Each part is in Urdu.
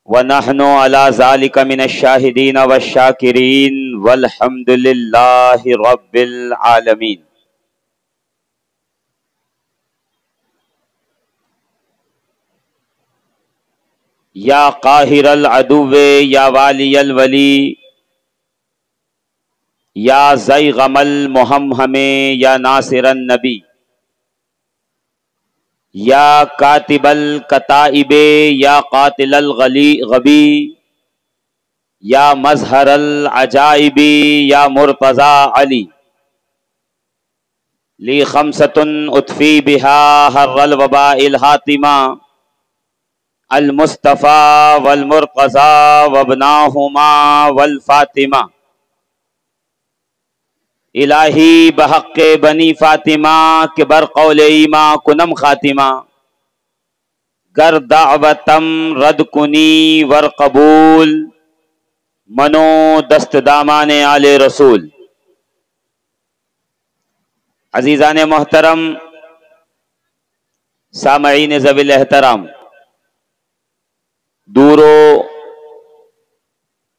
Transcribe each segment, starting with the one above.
ونحن على ذلك من الشاهدين والشاكرين والحمد لله رب العالمين. یا قاہر العدو یا والی الولی یا زیغم المہمہم یا ناصر النبی یا کاتب الکتائب یا قاتل الغبی یا مظہر العجائب یا مرتضی علی لی خمسۃ اطفی بہا حر الوباء الحاتمہ المصطفیٰ والمرتضیٰ وابناہما والفاطمہ. الہی بحق بنی فاطمہ کے بر قول ایما کنم خاتمہ گر دعوتم رد کنی ور قبول منو دست دامان آل رسول. عزیزان محترم، سامعین ذوی الاحترام، دور و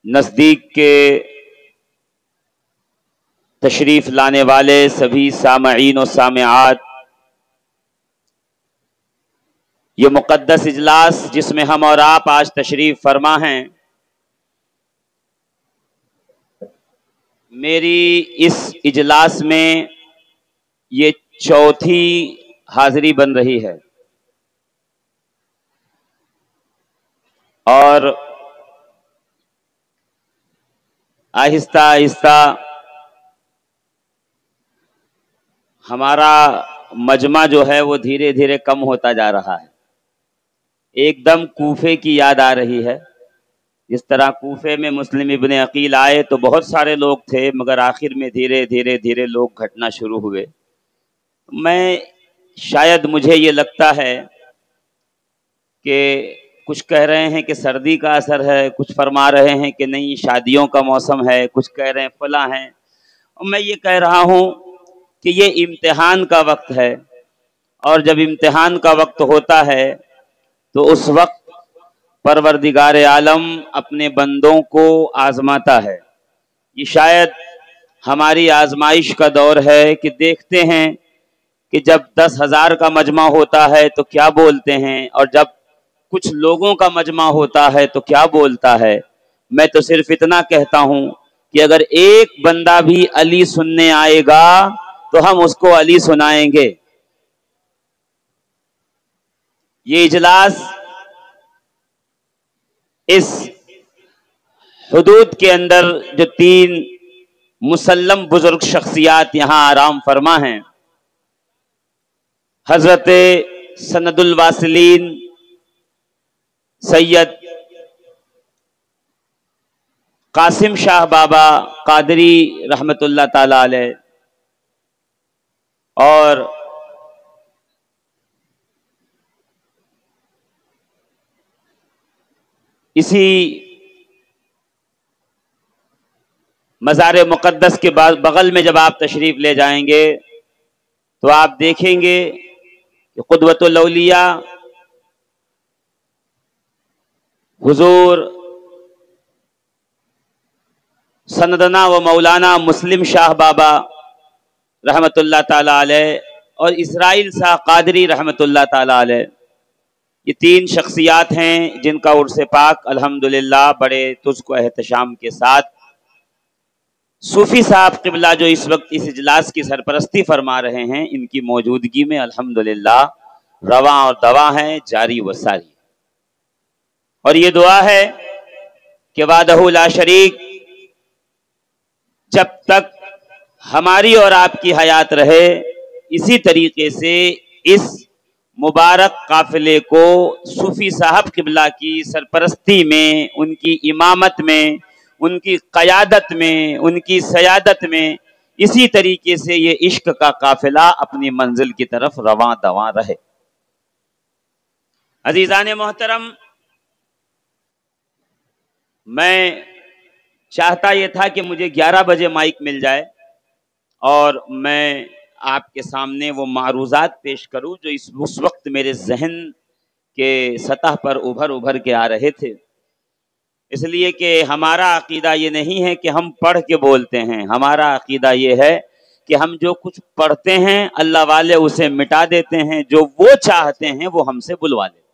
نزدیک کے تشریف لانے والے سبھی سامعین و سامعات، یہ مقدس اجلاس جس میں ہم اور آپ آج تشریف فرما ہیں، میری اس اجلاس میں یہ چوتھی حاضری بن رہی ہے، اور آہستہ آہستہ ہمارا مجمع جو ہے وہ دھیرے دھیرے کم ہوتا جا رہا ہے. ایک دم کوفے کی یاد آ رہی ہے. جس طرح کوفے میں مسلم ابن عقیل آئے تو بہت سارے لوگ تھے، مگر آخر میں دھیرے دھیرے لوگ گھٹنا شروع ہوئے. شاید مجھے یہ لگتا ہے کہ کچھ کہہ رہے ہیں کہ سردی کا اثر ہے، کچھ فرما رہے ہیں کہ نہیں شادیوں کا موسم ہے، کچھ کہہ رہے ہیں فلاں ہیں. اور میں یہ کہہ رہا ہوں کہ یہ امتحان کا وقت ہے، اور جب امتحان کا وقت ہوتا ہے تو اس وقت پروردگار عالم اپنے بندوں کو آزماتا ہے. یہ شاید ہماری آزمائش کا دور ہے کہ دیکھتے ہیں کہ جب 10,000 کا مجمع ہوتا ہے تو کیا بولتے ہیں، اور جب کچھ لوگوں کا مجمع ہوتا ہے تو کیا بولتا ہے. میں تو صرف اتنا کہتا ہوں کہ اگر ایک بندہ بھی علی سننے آئے گا تو ہم اس کو علی سنائیں گے. یہ اجلاس اس حدود کے اندر جو 3 مسلم بزرگ شخصیات یہاں آرام فرما ہیں، حضرت سند الواصلین سید قاسم شاہ بابا قادری رحمت اللہ تعالی علیہ، اور اسی مزار مقدس کے بغل میں جب آپ تشریف لے جائیں گے تو آپ دیکھیں گے کہ قدوۃ الاولیاء حضور سندنا و مولانا مسلم شاہ بابا رحمت اللہ تعالی علیہ اور اسرائیل شاہ قادری رحمت اللہ تعالی علیہ، یہ 3 شخصیات ہیں جن کا عرس پاک الحمدللہ بڑے تزک و احتشام کے ساتھ صوفی صاحب قبلہ جو اس وقت اس اجلاس کی سرپرستی فرما رہے ہیں، ان کی موجودگی میں الحمدللہ رواں اور دواں ہیں، جاری و ساری. اور یہ دعا ہے کہ وحدہ لا شریک جب تک ہماری اور آپ کی حیات رہے اسی طریقے سے اس مبارک قافلے کو صوفی صاحب قبلہ کی سرپرستی میں، ان کی امامت میں، ان کی قیادت میں، ان کی سیادت میں اسی طریقے سے یہ عشق کا قافلہ اپنی منزل کی طرف رواں دواں رہے. عزیزان محترم، میں چاہتا یہ تھا کہ مجھے 11 بجے مائک مل جائے اور میں آپ کے سامنے وہ معروضات پیش کروں جو اس وقت میرے ذہن کے سطح پر ابھر کے آ رہے تھے. اس لیے کہ ہمارا عقیدہ یہ نہیں ہے کہ ہم پڑھ کے بولتے ہیں، ہمارا عقیدہ یہ ہے کہ ہم جو کچھ پڑھتے ہیں اللہ والے اسے مٹا دیتے ہیں، جو وہ چاہتے ہیں وہ ہم سے بلوا دیتے ہیں۔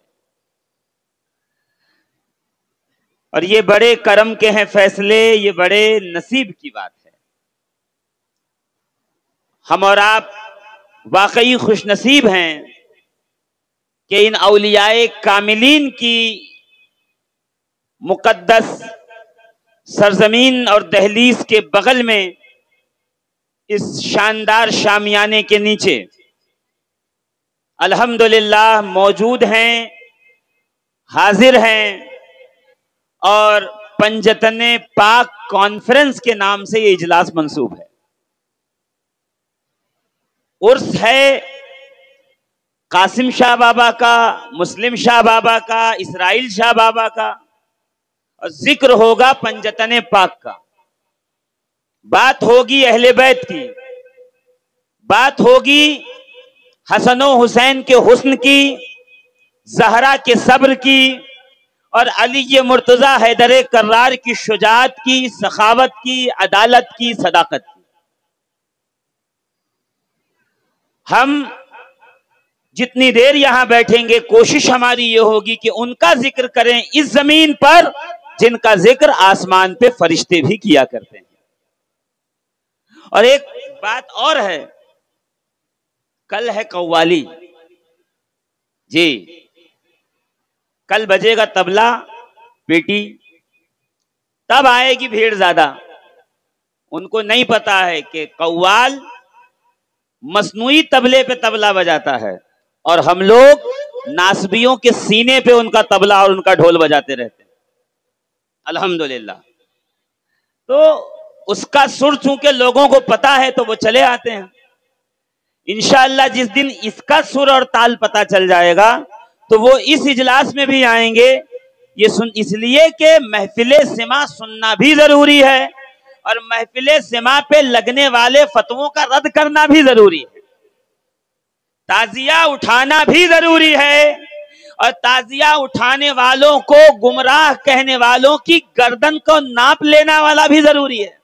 اور یہ بڑے کرم کے ہیں فیصلے، یہ بڑے نصیب کی بات ہے۔ ہم اور آپ واقعی خوش نصیب ہیں کہ ان اولیاء کاملین کی مقدس سرزمین اور دہلیز کے بغل میں اس شاندار شامیانے کے نیچے الحمدللہ موجود ہیں، حاضر ہیں، اور پنجتن پاک کانفرنس کے نام سے یہ اجلاس منسوب ہے۔ عرس ہے قاسم شاہ بابا کا، مسلم شاہ بابا کا، اسرائیل شاہ بابا کا، اور ذکر ہوگا پنجتن پاک کا۔ بات ہوگی اہل بیت کی، بات ہوگی حسن و حسین کے حسن کی، زہرا کے صبر کی، اور علی مرتضی حیدر کرار کی شجاعت کی، سخاوت کی، عدالت کی، صداقت کی۔ ہم جتنی دیر یہاں بیٹھیں گے کوشش ہماری یہ ہوگی کہ ان کا ذکر کریں اس زمین پر جن کا ذکر آسمان پہ فرشتے بھی کیا کرتے ہیں۔ اور ایک بات اور ہے، کل ہے قوالی، جی کل بجے گا طبلہ بیٹی، تب آئے گی بھیڑ زیادہ۔ ان کو نہیں پتا ہے کہ قوال مصنوعی طبلے پہ طبلہ بجاتا ہے، اور ہم لوگ ناسبیوں کے سینے پہ ان کا طبلہ اور ان کا ڈھول بجاتے رہتے ہیں۔ الحمدللہ۔ تو اس کا سر چونکہ لوگوں کو پتا ہے تو وہ چلے آتے ہیں۔ انشاءاللہ جس دن اس کا سر اور تال پتا چل جائے گا تو وہ اس اجلاس میں بھی آئیں گے۔ یہ اس لیے کہ محفل سماع سننا بھی ضروری ہے، اور محفل سماع پہ لگنے والے فتووں کا رد کرنا بھی ضروری ہے، تعزیہ اٹھانا بھی ضروری ہے، اور تعزیہ اٹھانے والوں کو گمراہ کہنے والوں کی گردن کو ناپ لینا والا بھی ضروری ہے۔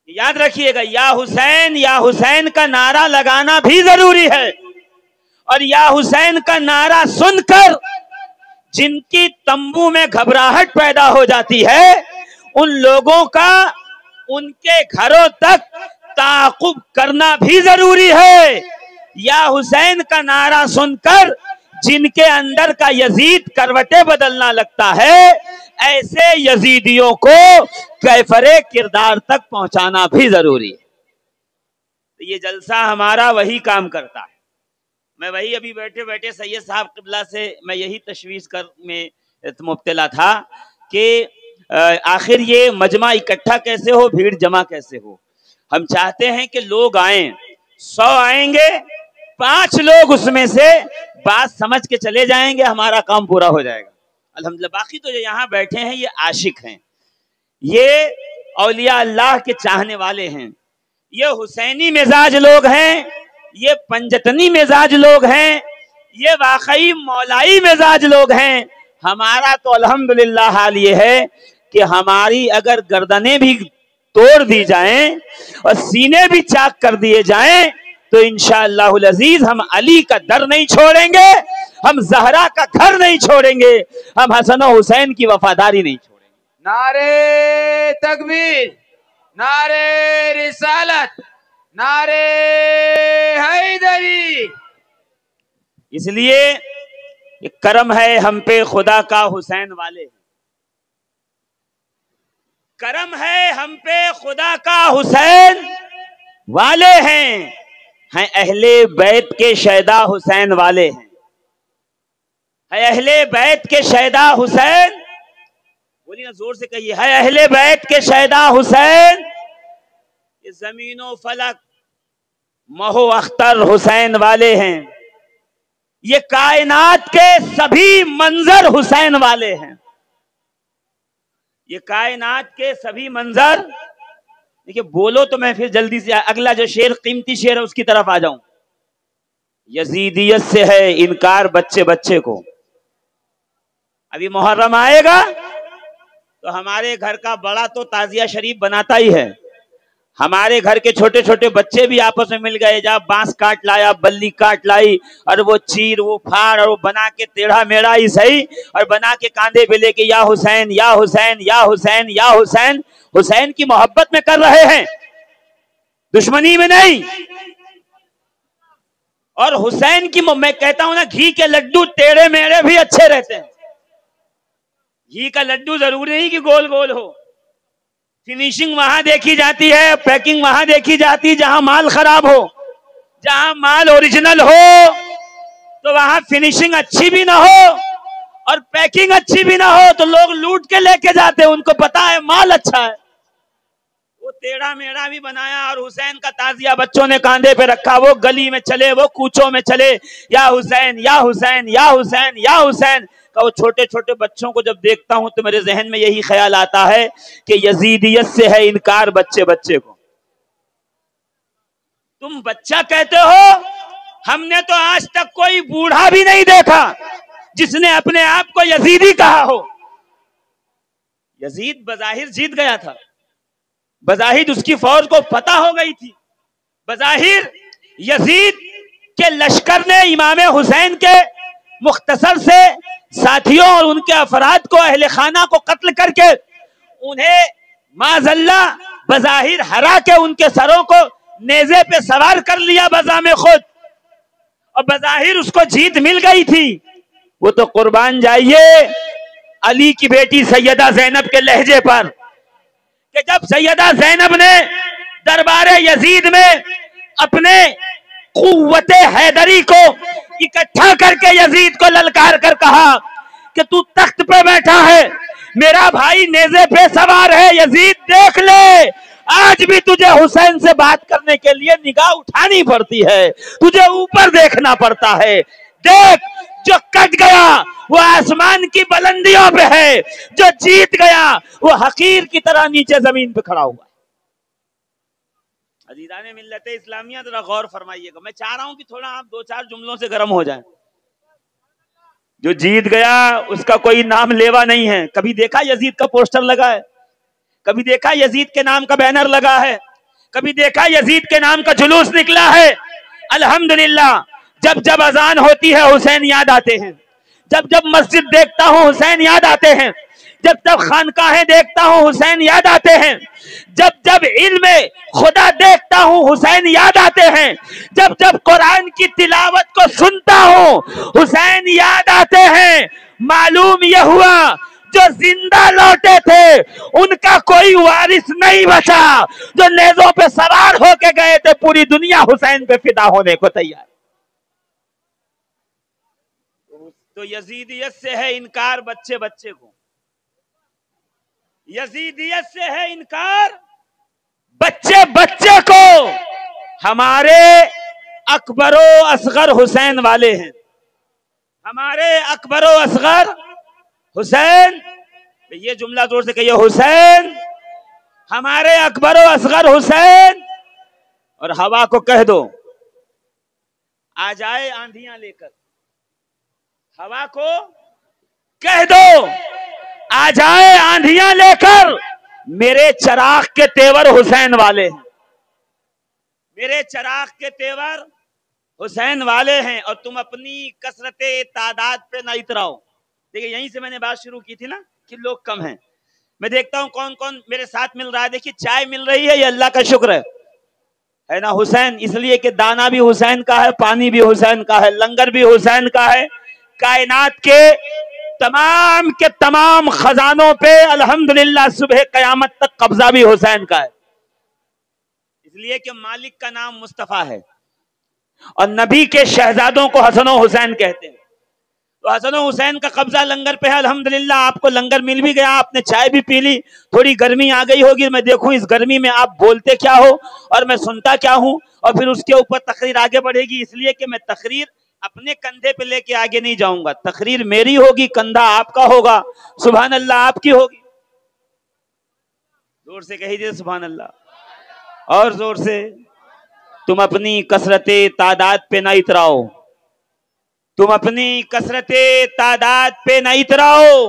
یاد رکھیے گا، یا حسین کا نعرہ لگانا بھی ضروری ہے، اور یا حسین کا نعرہ سن کر جن کی تمبو میں گھبراہٹ پیدا ہو جاتی ہے ان لوگوں کا ان کے گھروں تک تعاقب کرنا بھی ضروری ہے۔ یا حسین کا نعرہ سن کر جن کے اندر کا یزید کروٹیں بدلنا لگتا ہے ایسے یزیدیوں کو کیفر کردار تک پہنچانا بھی ضروری ہے۔ یہ جلسہ ہمارا وہی کام کرتا ہے۔ میں وہی ابھی بیٹھے بیٹھے سید صاحب قبلہ سے میں یہی تشویش میں مبتلا تھا کہ آخر یہ مجمع اکٹھا کیسے ہو، بھیڑ جمع کیسے ہو۔ ہم چاہتے ہیں کہ لوگ آئیں، 100 آئیں گے، 5 لوگ اس میں سے بات سمجھ کے چلے جائیں گے، ہمارا کام پورا ہو جائے گا الحمدللہ۔ باقی تو جو یہاں بیٹھے ہیں یہ عاشق ہیں، یہ اولیاء اللہ کے چاہنے والے ہیں، یہ حسینی مزاج لوگ ہیں، یہ پنجتنی مزاج لوگ ہیں، یہ واقعی مولائی مزاج لوگ ہیں۔ ہمارا تو الحمدللہ حال یہ ہے کہ ہماری اگر گردنیں بھی توڑ دی جائیں اور سینے بھی چاک کر دیے جائیں تو انشاءاللہ العزیز ہم علی کا در نہیں چھوڑیں گے، ہم زہرا کا گھر نہیں چھوڑیں گے، ہم حسن و حسین کی وفاداری نہیں چھوڑیں گے۔ نعرے تکبیر، نعرے رسالت، نعرے حیدری۔ اس لیے ایک کرم ہے ہم پہ خدا کا، حسین والے ہیں، کرم ہے ہم پہ خدا کا، حسین والے ہیں اہل بیت کے شیدا حسین والے ہیں، اہل بیت کے شیدا حسین، بولیے نا زور سے کہیے، ہے اہل بیت کے شیدا حسین، یہ زمین و فلک مہو اختر حسین والے ہیں، یہ کائنات کے سبھی منظر حسین والے ہیں، یہ کائنات کے سبھی منظر۔ دیکھیں بولو تو میں پھر جلدی سے اگلا جو شعر قیمتی شعر ہے اس کی طرف آ جاؤں۔ یزیدیت سے ہے انکار بچے بچے کو، ابھی محرم آئے گا تو ہمارے گھر کا بڑا تو تعزیہ شریف بناتا ہی ہے، ہمارے گھر کے چھوٹے چھوٹے بچے بھی آپس میں مل گئے، جہاں بانس کاٹ لایا، بلی کاٹ لائی، اور وہ چیر وہ پھاڑ اور وہ بنا کے ٹیڑھا میڑا ہی صحیح، اور بنا کے کاندھے پہ لے کے یا حسین یا حسین یا حسین یا حسین، حسین کی محبت میں کر رہے ہیں، دشمنی میں نہیں۔ اور حسین کی میں کہتا ہوں نا، گھی کے لڈو ٹیڑھے میڑے بھی اچھے رہتے ہیں، گھی کا لڈو ضروری نہیں کہ گول گول ہو، فنیشنگ وہاں دیکھی جاتی ہے، پیکنگ وہاں دیکھی جاتی، جہاں مال خراب ہو، جہاں مال اوریجنل ہو تو وہاں فنیشنگ اچھی بھی نہ ہو اور پیکنگ اچھی بھی نہ ہو تو لوگ لوٹ کے لے کے جاتے ہیں، ان کو پتا ہے مال اچھا ہے۔ وہ ٹیڑھا میڑا بھی بنایا، اور حسین کا تعزیہ بچوں نے کاندھے پہ رکھا، وہ گلی میں چلے، وہ کوچوں میں چلے، یا حسین یا حسین یا حسین یا حسین کا۔ وہ چھوٹے چھوٹے بچوں کو جب دیکھتا ہوں تو میرے ذہن میں یہی خیال آتا ہے کہ یزیدیت سے ہے انکار بچے بچے کو۔ تم بچہ کہتے ہو، ہم نے تو آج تک کوئی بوڑھا بھی نہیں دیکھا جس نے اپنے آپ کو یزیدی کہا ہو۔ یزید بظاہر جیت گیا تھا، بظاہر اس کی فوج کو فتح ہو گئی تھی، بظاہر یزید کے لشکر نے امام حسین کے مختصر سے ساتھیوں اور ان کے افراد کو، اہل خانہ کو قتل کر کے انہیں معاذ اللہ بظاہر ہرا کے ان کے سروں کو نیزے پہ سوار کر لیا بزام خود، اور بظاہر اس کو جیت مل گئی تھی۔ وہ تو قربان جائیے علی کی بیٹی سیدہ زینب کے لہجے پر، کہ جب سیدہ زینب نے دربار یزید میں اپنے قوت حیدری کو اکٹھا کر کے یزید کو للکار کر کہا کہ تو تخت پہ بیٹھا ہے، میرا بھائی نیزے پہ سوار ہے، یزید دیکھ لے، آج بھی تجھے حسین سے بات کرنے کے لیے نگاہ اٹھانی پڑتی ہے، تجھے اوپر دیکھنا پڑتا ہے، دیکھ جو کٹ گیا وہ آسمان کی بلندیوں پہ ہے، جو جیت گیا وہ حقیر کی طرح نیچے زمین پہ کھڑا ہوا ہے۔ عزیزان ملت اسلامیہ ذرا غور فرمائیے گا، میں چاہ رہا ہوں کہ تھوڑا آپ دو چار جملوں سے گرم ہو جائیں۔ جو جیت گیا اس کا کوئی نام لیوا نہیں ہے، کبھی دیکھا یزید کا پوسٹر لگا ہے، کبھی دیکھا یزید کے نام کا بینر لگا ہے، کبھی دیکھا یزید کے نام کا جلوس نکلا ہے؟ الحمدللہ جب جب اذان ہوتی ہے حسین یاد آتے ہیں، جب جب مسجد دیکھتا ہوں حسین یاد آتے ہیں، جب جب خانقاہیں دیکھتا ہوں حسین یاد آتے ہیں، جب جب علم خدا دیکھتا ہوں حسین یاد آتے ہیں، جب جب قرآن کی تلاوت کو سنتا ہوں حسین یاد آتے ہیں۔ معلوم یہ ہوا جو زندہ لوٹے تھے ان کا کوئی وارث نہیں بچا، جو نیزوں پہ سوار ہو کے گئے تھے پوری دنیا حسین پہ فدا ہونے کو تیار۔ تو یزیدیت سے ہے انکار بچے بچے کو، یزیدیت سے ہے انکار بچے بچے کو۔ ہمارے اکبر و اصغر حسین والے ہیں، ہمارے اکبر و اصغر حسین، یہ جملہ زور سے کہیے، حسین، ہمارے اکبر و اصغر حسین۔ اور ہوا کو کہہ دو آ جائے آندھیاں لے کر، ہوا کو کہہ دو آ جائے آندھیاں لے کر، میرے چراغ کے تیور حسین والے ہیں، میرے چراغ کے تیور حسین والے ہیں۔ اور تم اپنی کثرت تعداد پہ نہ اتراؤ۔ دیکھیں یہیں سے میں نے بات شروع کی تھی نا کہ لوگ کم ہیں، میں دیکھتا ہوں کون کون میرے ساتھ مل رہا ہے۔ دیکھیے چائے مل رہی ہے، یہ اللہ کا شکر ہے نا حسین، اس لیے کہ دانا بھی حسین کا ہے، پانی بھی حسین کا ہے، لنگر بھی حسین کا ہے، کائنات کے تمام خزانوں پہ الحمدللہ صبح قیامت تک قبضہ بھی حسین کا ہے، اس لیے کہ مالک کا نام مصطفیٰ ہے، اور نبی کے شہزادوں کو حسن و حسین کہتے ہیں۔ تو حسن و حسین کا قبضہ لنگر پہ ہے الحمدللہ۔ آپ کو لنگر مل بھی گیا، آپ نے چائے بھی پی لی، تھوڑی گرمی آ گئی ہوگی، میں دیکھوں اس گرمی میں آپ بولتے کیا ہو اور میں سنتا کیا ہوں، اور پھر اس کے اوپر تقریر آگے بڑھے گی، اس لیے کہ میں تقریر اپنے کندھے پہ لے کے آگے نہیں جاؤں گا، تقریر میری ہوگی، کندھا آپ کا ہوگا، سبحان اللہ آپ کی ہوگی۔ زور سے کہیے سبحان اللہ، اور زور سے۔ تم اپنی کثرت تعداد پہ نہ اتراؤ، تم اپنی کثرت تعداد پہ نہ اتراؤ،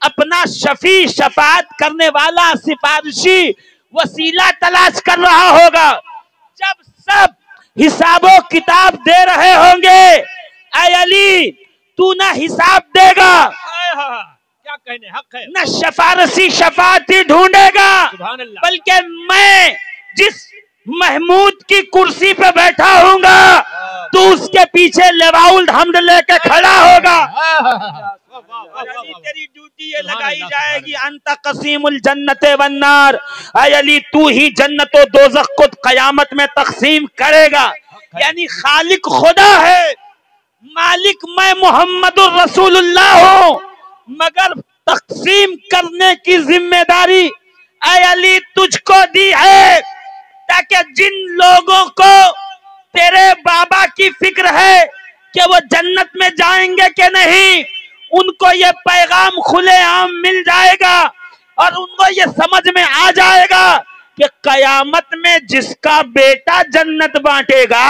اپنا شفیع شفاعت کرنے والا سفارشی وسیلہ تلاش کر رہا ہوگا. جب سب حساب و کتاب دے رہے ہوں گے، اے علی تو نہ حساب دے گا، کیا کہنے حق ہے، نہ سفارشی شفاعتی ڈھونڈے گا، سبحان اللہ. بلکہ میں جس محمود کی کرسی پہ بیٹھا ہوں گا تو اس کے پیچھے لواء الحمد لے کے کھڑا ہوگا. تیری ڈیوٹی یہ لگائی جائے گی، انت قسیم الجنت والنار، اے علی تو ہی جنت و دوزخ کو قیامت میں تقسیم کرے گا. یعنی خالق خدا ہے، مالک میں محمد الرسول اللہ ہوں، مگر تقسیم کرنے کی ذمہ داری اے علی تجھ کو دی ہے، تاکہ جن لوگوں کو تیرے بابا کی فکر ہے کہ وہ جنت میں جائیں گے کہ نہیں، ان کو یہ پیغام کھلے عام مل جائے گا اور ان کو یہ سمجھ میں آ جائے گا کہ قیامت میں جس کا بیٹا جنت بانٹے گا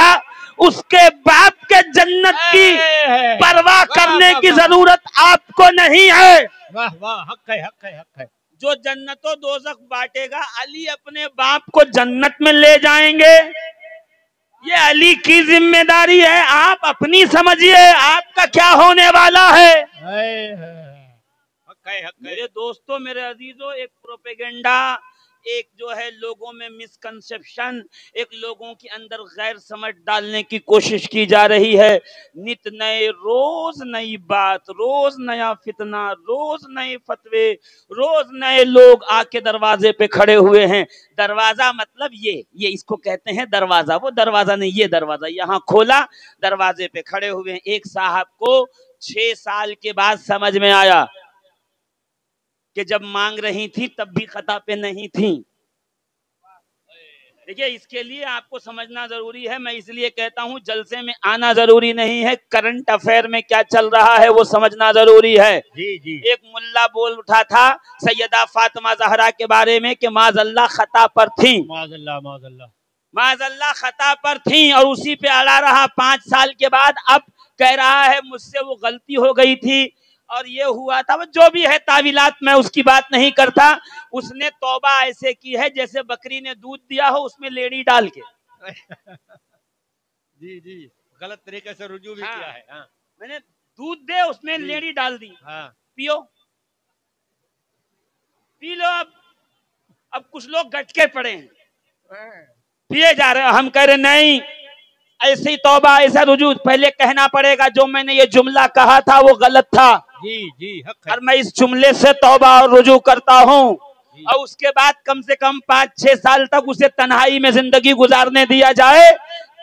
اس کے باپ کے جنت کی پرواہ کرنے کی ضرورت آپ کو نہیں ہے. واہ واہ، حق ہے حق ہے حق ہے. جو جنت و دوزخ بانٹے گا علی اپنے باپ کو جنت میں لے جائیں گے، یہ علی کی ذمہ داری ہے. آپ اپنی سمجھیے آپ کا کیا ہونے والا ہے. حق ہے حق ہے. میرے دوستوں، میرے عزیزوں، ایک پروپیگنڈا، ایک جو ہے لوگوں میں مسکنسپشن، ایک لوگوں کے اندر غیر سمجھ ڈالنے کی کوشش کی جا رہی ہے. نت نئے روز نئی بات، روز نیا فتنہ، روز نئے فتوے، روز نئے لوگ آ کے دروازے پہ کھڑے ہوئے ہیں. دروازہ مطلب یہ اس کو کہتے ہیں دروازہ، وہ دروازہ نہیں، یہ دروازہ یہاں کھولا، دروازے پہ کھڑے ہوئے ہیں. ایک صاحب کو 6 سال کے بعد سمجھ میں آیا کہ جب مانگ رہی تھی تب بھی خطا پہ نہیں تھی. دیکھیے اس کے لیے آپ کو سمجھنا ضروری ہے. میں اس لیے کہتا ہوں جلسے میں آنا ضروری نہیں ہے، کرنٹ افیئر میں کیا چل رہا ہے وہ سمجھنا ضروری ہے. جی جی. ایک ملا بول اٹھا تھا سیدہ فاطمہ زہرا کے بارے میں کہ معاذ اللہ خطا پر تھیں، معاذ اللہ معاذ اللہ معاذ اللہ خطا پر تھیں، اور اسی پہ اڑا رہا. 5 سال کے بعد اب کہہ رہا ہے مجھ سے وہ غلطی ہو گئی تھی اور یہ ہوا تھا. وہ جو بھی ہے تعویلات میں اس کی بات نہیں کرتا. اس نے توبہ ایسے کی ہے جیسے بکری نے دودھ دیا ہو اس میں لیڑی ڈال کے. جی جی، غلط طریقے سے رجوع بھی کیا ہے. میں نے دودھ دے اس میں لیڑی ڈال دی، پیو پی لو. اب کچھ لوگ گٹ کے پڑے ہیں، پیے جا رہے ہیں. ہم کہہ رہے نہیں، ایسی توبہ ایسا رجوع پہلے کہنا پڑے گا جو میں نے یہ جملہ کہا تھا وہ غلط تھا. جی جی حق ہے. اور میں اس جملے سے توبہ اور رجوع کرتا ہوں، اور اس کے بعد کم سے کم 5-6 سال تک اسے تنہائی میں زندگی گزارنے دیا جائے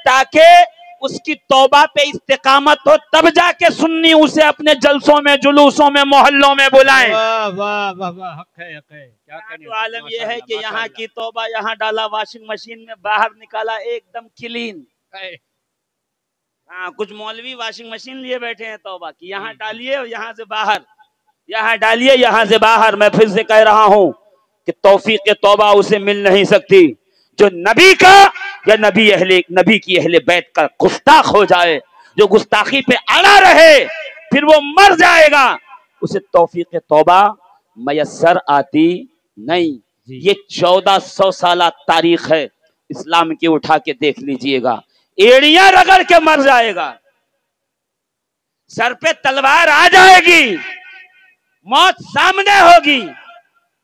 تاکہ اس کی توبہ پہ استقامت ہو. تب جا کے سنی اسے اپنے جلسوں میں، جلوسوں میں، محلوں میں بلائیں. واہ واہ واہ واہ، حق ہے حق ہے. کیا کہنے. تو عالم یہ ہے کہ یہاں کی توبہ یہاں ڈالا واشنگ مشین میں، باہر نکالا ایک دم کلین. ہاں کچھ مولوی واشنگ مشین لیے بیٹھے ہیں توبہ کی، یہاں ڈالیے اور یہاں سے باہر، یہاں ڈالیے یہاں سے باہر. میں پھر سے کہہ رہا ہوں کہ توفیق توبہ اسے مل نہیں سکتی جو نبی کا یا نبی کی اہل بیت کا گستاخ ہو جائے. جو گستاخی پہ اڑا رہے پھر وہ مر جائے گا، اسے توفیق توبہ میسر آتی نہیں. یہ 1400 سالہ تاریخ ہے اسلام کی، اٹھا کے دیکھ لیجئے گا. ایڑیاں رگڑ کے مر جائے گا، سر پہ تلوار آ جائے گی، موت سامنے ہوگی،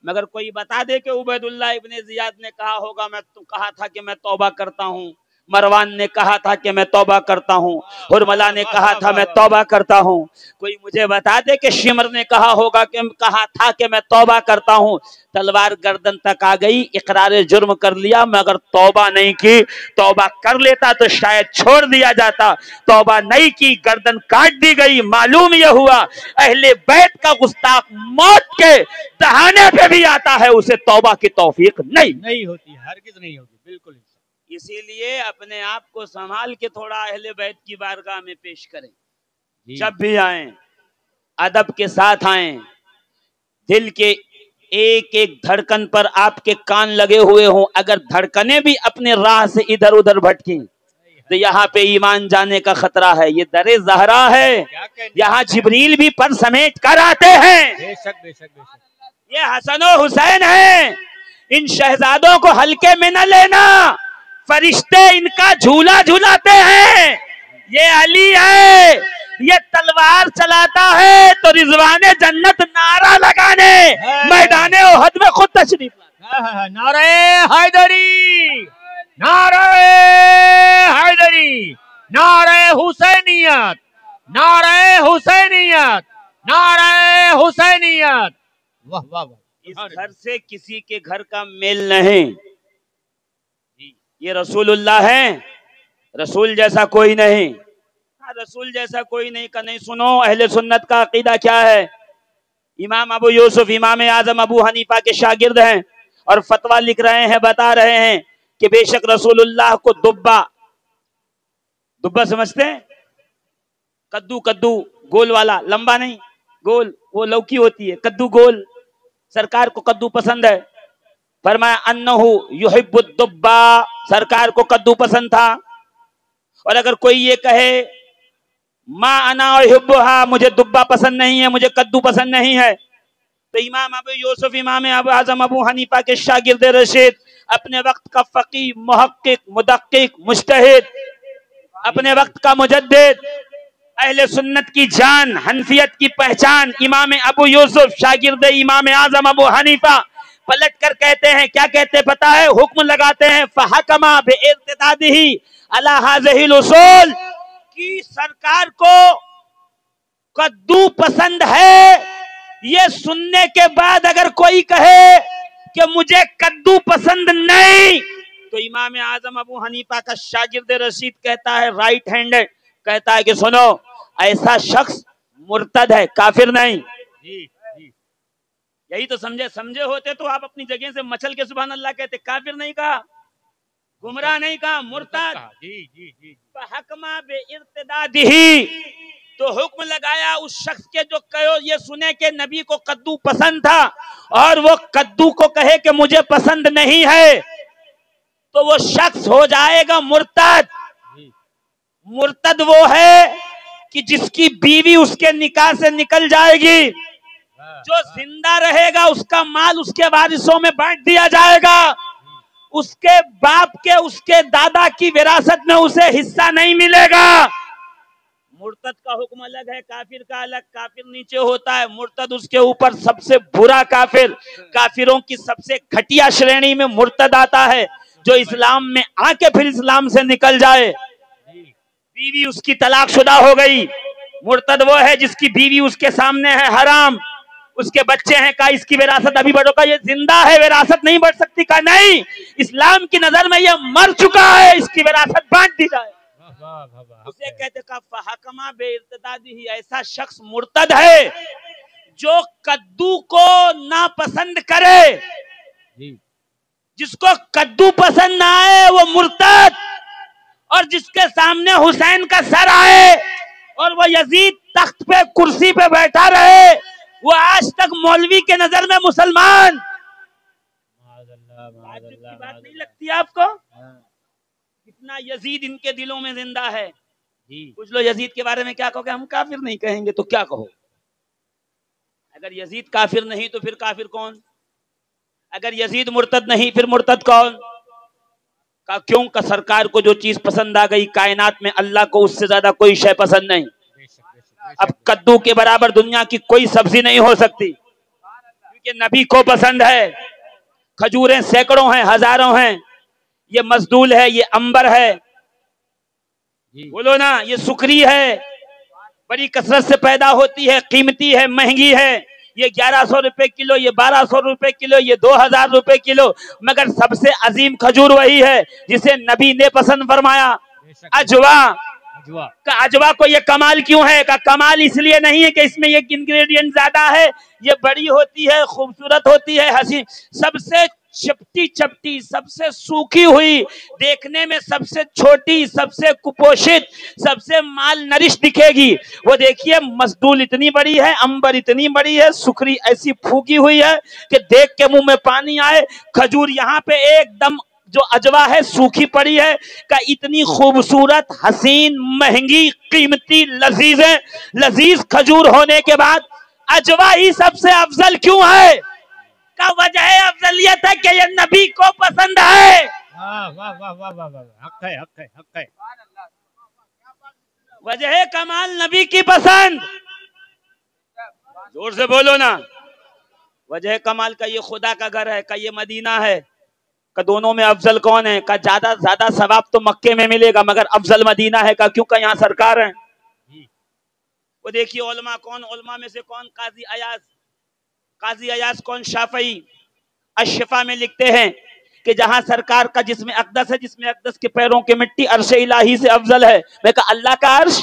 مگر کوئی بتا دے کہ عبید اللہ ابن زیاد نے کہا ہوگا میں تو کہا تھا کہ میں توبہ کرتا ہوں، مروان نے کہا تھا کہ میں توبہ کرتا ہوں، حرملہ نے کہا تھا میں توبہ کرتا ہوں. کوئی مجھے بتا دے کہ شمر نے کہا ہوگا کہ کہا تھا کہ میں توبہ کرتا ہوں. تلوار گردن تک آ گئی، اقرار جرم کر لیا مگر توبہ نہیں کی. توبہ کر لیتا تو شاید چھوڑ دیا جاتا، توبہ نہیں کی، گردن کاٹ دی گئی. معلوم یہ ہوا اہل بیت کا گستاخ موت کے دہانے پہ بھی آتا ہے، اسے توبہ کی توفیق نہیں ہوتی، ہرگز نہیں ہوتی. بالکل. اسی لیے اپنے آپ کو سنبھال کے تھوڑا اہل بیت کی بارگاہ میں پیش کریں. جب بھی آئیں ادب کے ساتھ آئیں، دل کے ایک ایک دھڑکن پر آپ کے کان لگے ہوئے ہوں. اگر دھڑکنیں بھی اپنے راہ سے ادھر ادھر بھٹکیں تو یہاں پہ ایمان جانے کا خطرہ ہے. یہ در زہرا ہے, یہاں جبریل بھی پر سمیٹ کر آتے ہیں. بے شک بے شک بے شک. یہ حسن و حسین ہیں, ان شہزادوں کو ہلکے میں نہ لینا, فرشتے ان کا جھولا جھولاتے ہیں. یہ علی ہے, یہ تلوار چلاتا ہے تو رضوان جنت نعرہ لگانے میدان احد میں خود تشریف لاتا. نعرہ حیدری, نعرہ حیدری, نعرہ حسینیت, نعرہ حسینیت, نعرہ حسینیت. واہ واہ واہ. اس گھر سے کسی کے گھر کا میل نہیں. یہ رسول اللہ ہیں, رسول جیسا کوئی نہیں. رسول جیسا کوئی نہیں کا نہیں. سنو اہل سنت کا عقیدہ کیا ہے. امام ابو یوسف امام اعظم ابو حنیفہ کے شاگرد ہیں اور فتویٰ لکھ رہے ہیں, بتا رہے ہیں کہ بے شک رسول اللہ کو دبا, دبا سمجھتے ہیں, کدو, کدو گول والا, لمبا نہیں, گول, وہ لوکی ہوتی ہے, کدو گول, سرکار کو کدو پسند ہے. فرمایا انہو یحب الدبا, سرکار کو کدو پسند تھا. اور اگر کوئی یہ کہے ما انا احبها, مجھے دبا پسند نہیں ہے, مجھے کدو پسند نہیں ہے, تو امام ابو یوسف امام ابو اعظم ابو حنیفہ کے شاگرد رشید, اپنے وقت کا فقی, محقق, مدقق, مجتہد, اپنے وقت کا مجدد, اہل سنت کی جان, حنفیت کی پہچان, امام ابو یوسف شاگرد امام اعظم ابو حنیفہ, پلٹ کر کہتے ہیں, کیا کہتے پتا ہے, حکم لگاتے ہیں فحکما بارتدادہ علی ہذہ الاصول, کی سرکار کو کدو پسند ہے. یہ سننے کے بعد اگر کوئی کہے کہ مجھے کدو پسند نہیں, تو امام اعظم ابو حنیفہ کا شاگرد رشید کہتا ہے, رائٹ ہینڈڈ, کہتا ہے کہ سنو, ایسا شخص مرتد ہے, کافر نہیں. یہی تو سمجھے ہوتے تو آپ اپنی جگہ سے مچل کے سبحان اللہ کہتے, کافر نہیں کہا, گمراہ نہیں کہا, مرتد. فحکما بارتدادہ, تو حکم لگایا اس شخص کے جو کہو یہ سنے کہ نبی کو کدو پسند تھا اور وہ کدو کو کہے کہ مجھے پسند نہیں ہے, تو وہ شخص ہو جائے گا مرتد. مرتد وہ ہے کہ جس کی بیوی اس کے نکاح سے نکل جائے گی, جو زندہ رہے گا اس کا مال اس کے وارثوں میں بانٹ دیا جائے گا, اس کے باپ کے, اس کے دادا کی وراثت میں اسے حصہ نہیں ملے گا. مرتد کا حکم الگ ہے, کافر کا الگ. کافر نیچے ہوتا ہے, مرتد اس کے اوپر سب سے برا کافر, کافروں کی سب سے گھٹیا شرینی میں مرتد آتا ہے, جو اسلام میں آ کے پھر اسلام سے نکل جائے. بیوی اس کی طلاق شدہ ہو گئی, مرتد وہ ہے جس کی بیوی اس کے سامنے ہے حرام, اس کے بچے ہیں, کہا اس کی وراثت ابھی بڑھو, کا یہ زندہ ہے وراثت نہیں بڑھ سکتی, کا نہیں, اسلام کی نظر میں یہ مر چکا ہے, اس کی وراثت بانٹ دی جائے. اسے کہتے کہ فحکما بارتدادہ, ایسا شخص مرتد ہے جو کدو کو ناپسند کرے. جس کو کدو پسند نہ آئے وہ مرتد, اور جس کے سامنے حسین کا سر آئے اور وہ یزید تخت پہ کرسی پہ بیٹھا رہے, وہ آج تک مولوی کے نظر میں مسلمان. بات نہیں لگتی آپ کو کتنا یزید ان کے دلوں میں زندہ ہے. کچھ لوگ یزید کے بارے میں کیا کہو گے, ہم کافر نہیں کہیں گے تو کیا کہو. اگر یزید کافر نہیں تو پھر کافر کون, اگر یزید مرتد نہیں پھر مرتد کون. کا کیوں, کا سرکار کو جو چیز پسند آ گئی کائنات میں, اللہ کو اس سے زیادہ کوئی شے پسند نہیں. اب کدو کے برابر دنیا کی کوئی سبزی نہیں ہو سکتی, کیونکہ نبی کو پسند ہے. کھجوریں سینکڑوں ہیں, ہزاروں ہیں, یہ مزدول ہے, یہ امبر ہے, بولو نا, یہ سکری ہے, بڑی کثرت سے پیدا ہوتی ہے, قیمتی ہے, مہنگی ہے. یہ 1100 روپے کلو, یہ 1200 روپے کلو, یہ 2000 روپے کلو. مگر سب سے عظیم کھجور وہی ہے جسے نبی نے پسند فرمایا, اجوا. اجوا کو یہ کمال کیوں ہے, کہ کمال اس لیے نہیں ہے کہ اس میں یہ انگریڈینٹ زیادہ ہے, یہ بڑی ہوتی ہے, خوبصورت ہوتی ہے, حسین, سب سے چپٹی چپٹی, سب سے سوکھی ہوئی, دیکھنے میں سب سے چھوٹی, سب سے کپوشت, سب سے مال نرش دکھے گی. وہ دیکھیے مزدول اتنی بڑی ہے, امبر اتنی بڑی ہے, سکری ایسی پھوکی ہوئی ہے کہ دیکھ کے منہ میں پانی آئے. کھجور یہاں پہ ایک دم جو اجوا ہے سوکھی پڑی ہے، کہ اتنی خوبصورت، حسین، مہنگی، قیمتی، لذیذ کھجور ہونے کے بعد اجوا ہی سب سے افضل کیوں ہے؟ کا وجہ افضلیت ہے کہ یہ نبی کو پسند ہے۔ حق ہے، حق ہے، حق ہے۔ وجہ کمال نبی کی پسند، زور سے بولو نا۔ وجہ کمال کا یہ خدا کا گھر ہے، کا یہ مدینہ ہے، کہ دونوں میں افضل کون ہے؟ کا زیادہ ثواب تو مکے میں ملے گا مگر افضل مدینہ ہے، کا کیوں؟ کہ یہاں سرکار ہیں۔ وہ دیکھیے علماء کون، علماء میں سے کون؟ قاضی ایاز کون؟ شافعی۔ الشفا میں لکھتے ہیں کہ جہاں سرکار کا جسم اقدس ہے، جسم اقدس کے پیروں کی مٹی عرش الہی سے افضل ہے۔ میں کہا اللہ کا عرش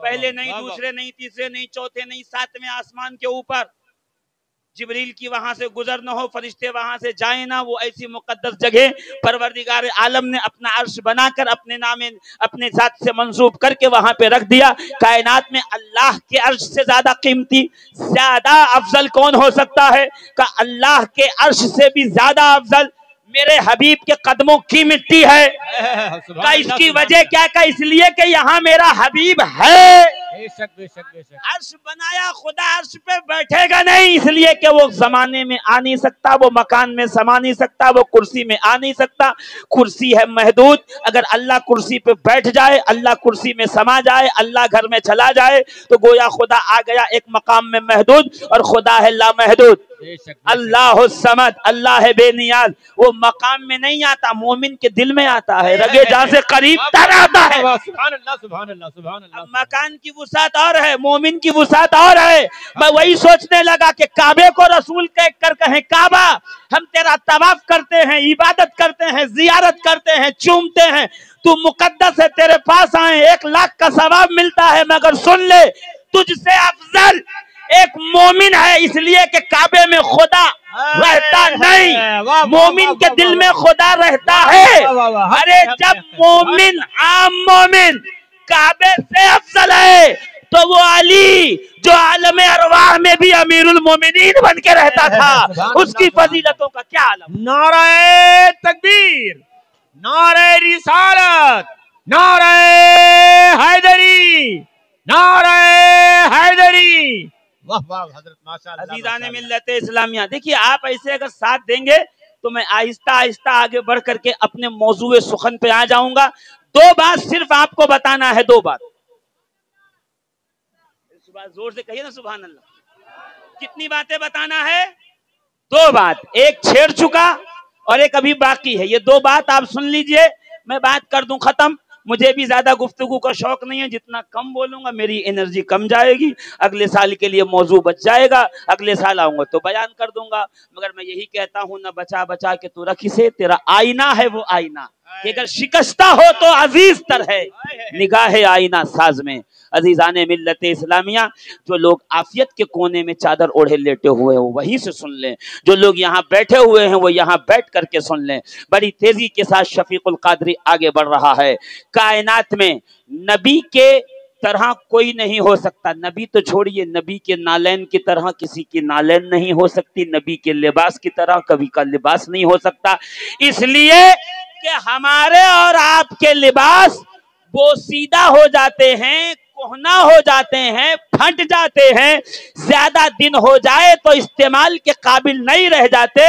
پہلے نہیں، دوسرے نہیں، تیسرے نہیں، چوتھے نہیں، ساتویں آسمان کے اوپر، جبریل کی وہاں سے گزر نہ ہو، فرشتے وہاں سے جائیں نہ، وہ ایسی مقدس جگہ پروردگار عالم نے اپنا عرش بنا کر اپنے نام، اپنے ذات سے منسوب کر کے وہاں پہ رکھ دیا۔ کائنات میں اللہ کے عرش سے زیادہ قیمتی، زیادہ افضل کون ہو سکتا ہے؟ کہ اللہ کے عرش سے بھی زیادہ افضل میرے حبیب کے قدموں کی مٹی ہے۔ کہ اس کی وجہ کیا؟ کہ اس لیے کہ یہاں میرا حبیب ہے۔ بے شک بے شک بے شک۔ عرش بنایا خدا، عرش پہ بیٹھے گا نہیں، اس لیے کہ وہ زمانے میں آ نہیں سکتا، وہ مکان میں سما نہیں سکتا، وہ کرسی میں آ نہیں سکتا، کرسی ہے محدود۔ اگر اللہ کرسی پہ بیٹھ جائے، اللہ کرسی میں سما جائے، اللہ گھر میں چلا جائے تو گویا خدا آ گیا ایک مقام میں محدود، اور خدا ہے لامحدود۔ اللہ الصمد، اللہ ہے بے نیاز، وہ مقام میں نہیں آتا، مومن کے دل میں آتا ہے، رگے جان سے قریب تر آتا ہے۔ سبحان اللہ، سبحان اللہ، سبحان اللہ۔ مکان کی وسعت اور ہے، مومن کی وسعت اور ہے۔ میں وہی سوچنے لگا کہ کعبے کو رسول کہہ کر کہیں کعبہ، ہم تیرا طواف کرتے ہیں، عبادت کرتے ہیں، زیارت کرتے ہیں، چومتے ہیں، تو مقدس ہے، تیرے پاس آئیں 1,00,000 کا ثواب ملتا ہے، مگر سن لے تجھ سے افضل ایک مومن ہے، اس لیے کہ کعبے میں خدا رہتا نہیں، مومن کے دل میں خدا رہتا ہے۔ ارے جب مومن، عام مومن کعبے سے افضل ہے تو وہ علی جو عالم ارواح میں بھی امیر المومنین بن کے رہتا تھا، اس کی فضیلتوں کا کیا عالم۔ نعرہ تکبیر، نعرہ رسالت، نعرہ حیدری، نعرہ حیدری۔ واہ واہ حضرت، ماشاءاللہ۔ عزیزان ملت اسلامیہ، دیکھیے آپ ایسے اگر ساتھ دیں گے تو میں آہستہ آہستہ آگے بڑھ کر کے اپنے موضوع سخن پہ آ جاؤں گا۔ 2 بات صرف آپ کو بتانا ہے، 2 بات۔ زور سے کہیے نا سبحان اللہ۔ کتنی باتیں بتانا ہے؟ 2 بات، ایک چھیڑ چکا اور ایک ابھی باقی ہے۔ یہ 2 بات آپ سن لیجئے، میں بات کر دوں ختم۔ مجھے بھی زیادہ گفتگو کا شوق نہیں ہے، جتنا کم بولوں گا میری انرجی کم جائے گی، اگلے سال کے لیے موضوع بچ جائے گا، اگلے سال آؤں گا تو بیان کر دوں گا۔ مگر میں یہی کہتا ہوں، نہ بچا بچا کے تو رکھ اسے، تیرا آئینہ ہے وہ آئینہ، کہ اگر شکستہ ہو تو عزیز تر ہے نگاہ آئینہ ساز میں۔ عزیزان ملت اسلامیہ، جو لوگ عافیت کے کونے میں چادر اوڑھے لیٹے ہوئے ہیں وہیں سے سن لیں، جو لوگ یہاں بیٹھے ہوئے ہیں وہ یہاں بیٹھ کر کے سن لیں۔ بڑی تیزی کے ساتھ شفیق القادری آگے بڑھ رہا ہے۔ کائنات میں نبی کے طرح کوئی نہیں ہو سکتا، نبی تو چھوڑیے، نبی کے نالین کی طرح کسی کی نالین نہیں ہو سکتی، نبی کے لباس کی طرح کبھی کا لباس نہیں ہو سکتا، اس لیے کہ ہمارے اور آپ کے لباس بوسیدہ ہو جاتے ہیں، کہنا ہو جاتے ہیں، پھٹ جاتے ہیں، زیادہ دن ہو جائے تو استعمال کے قابل نہیں رہ جاتے۔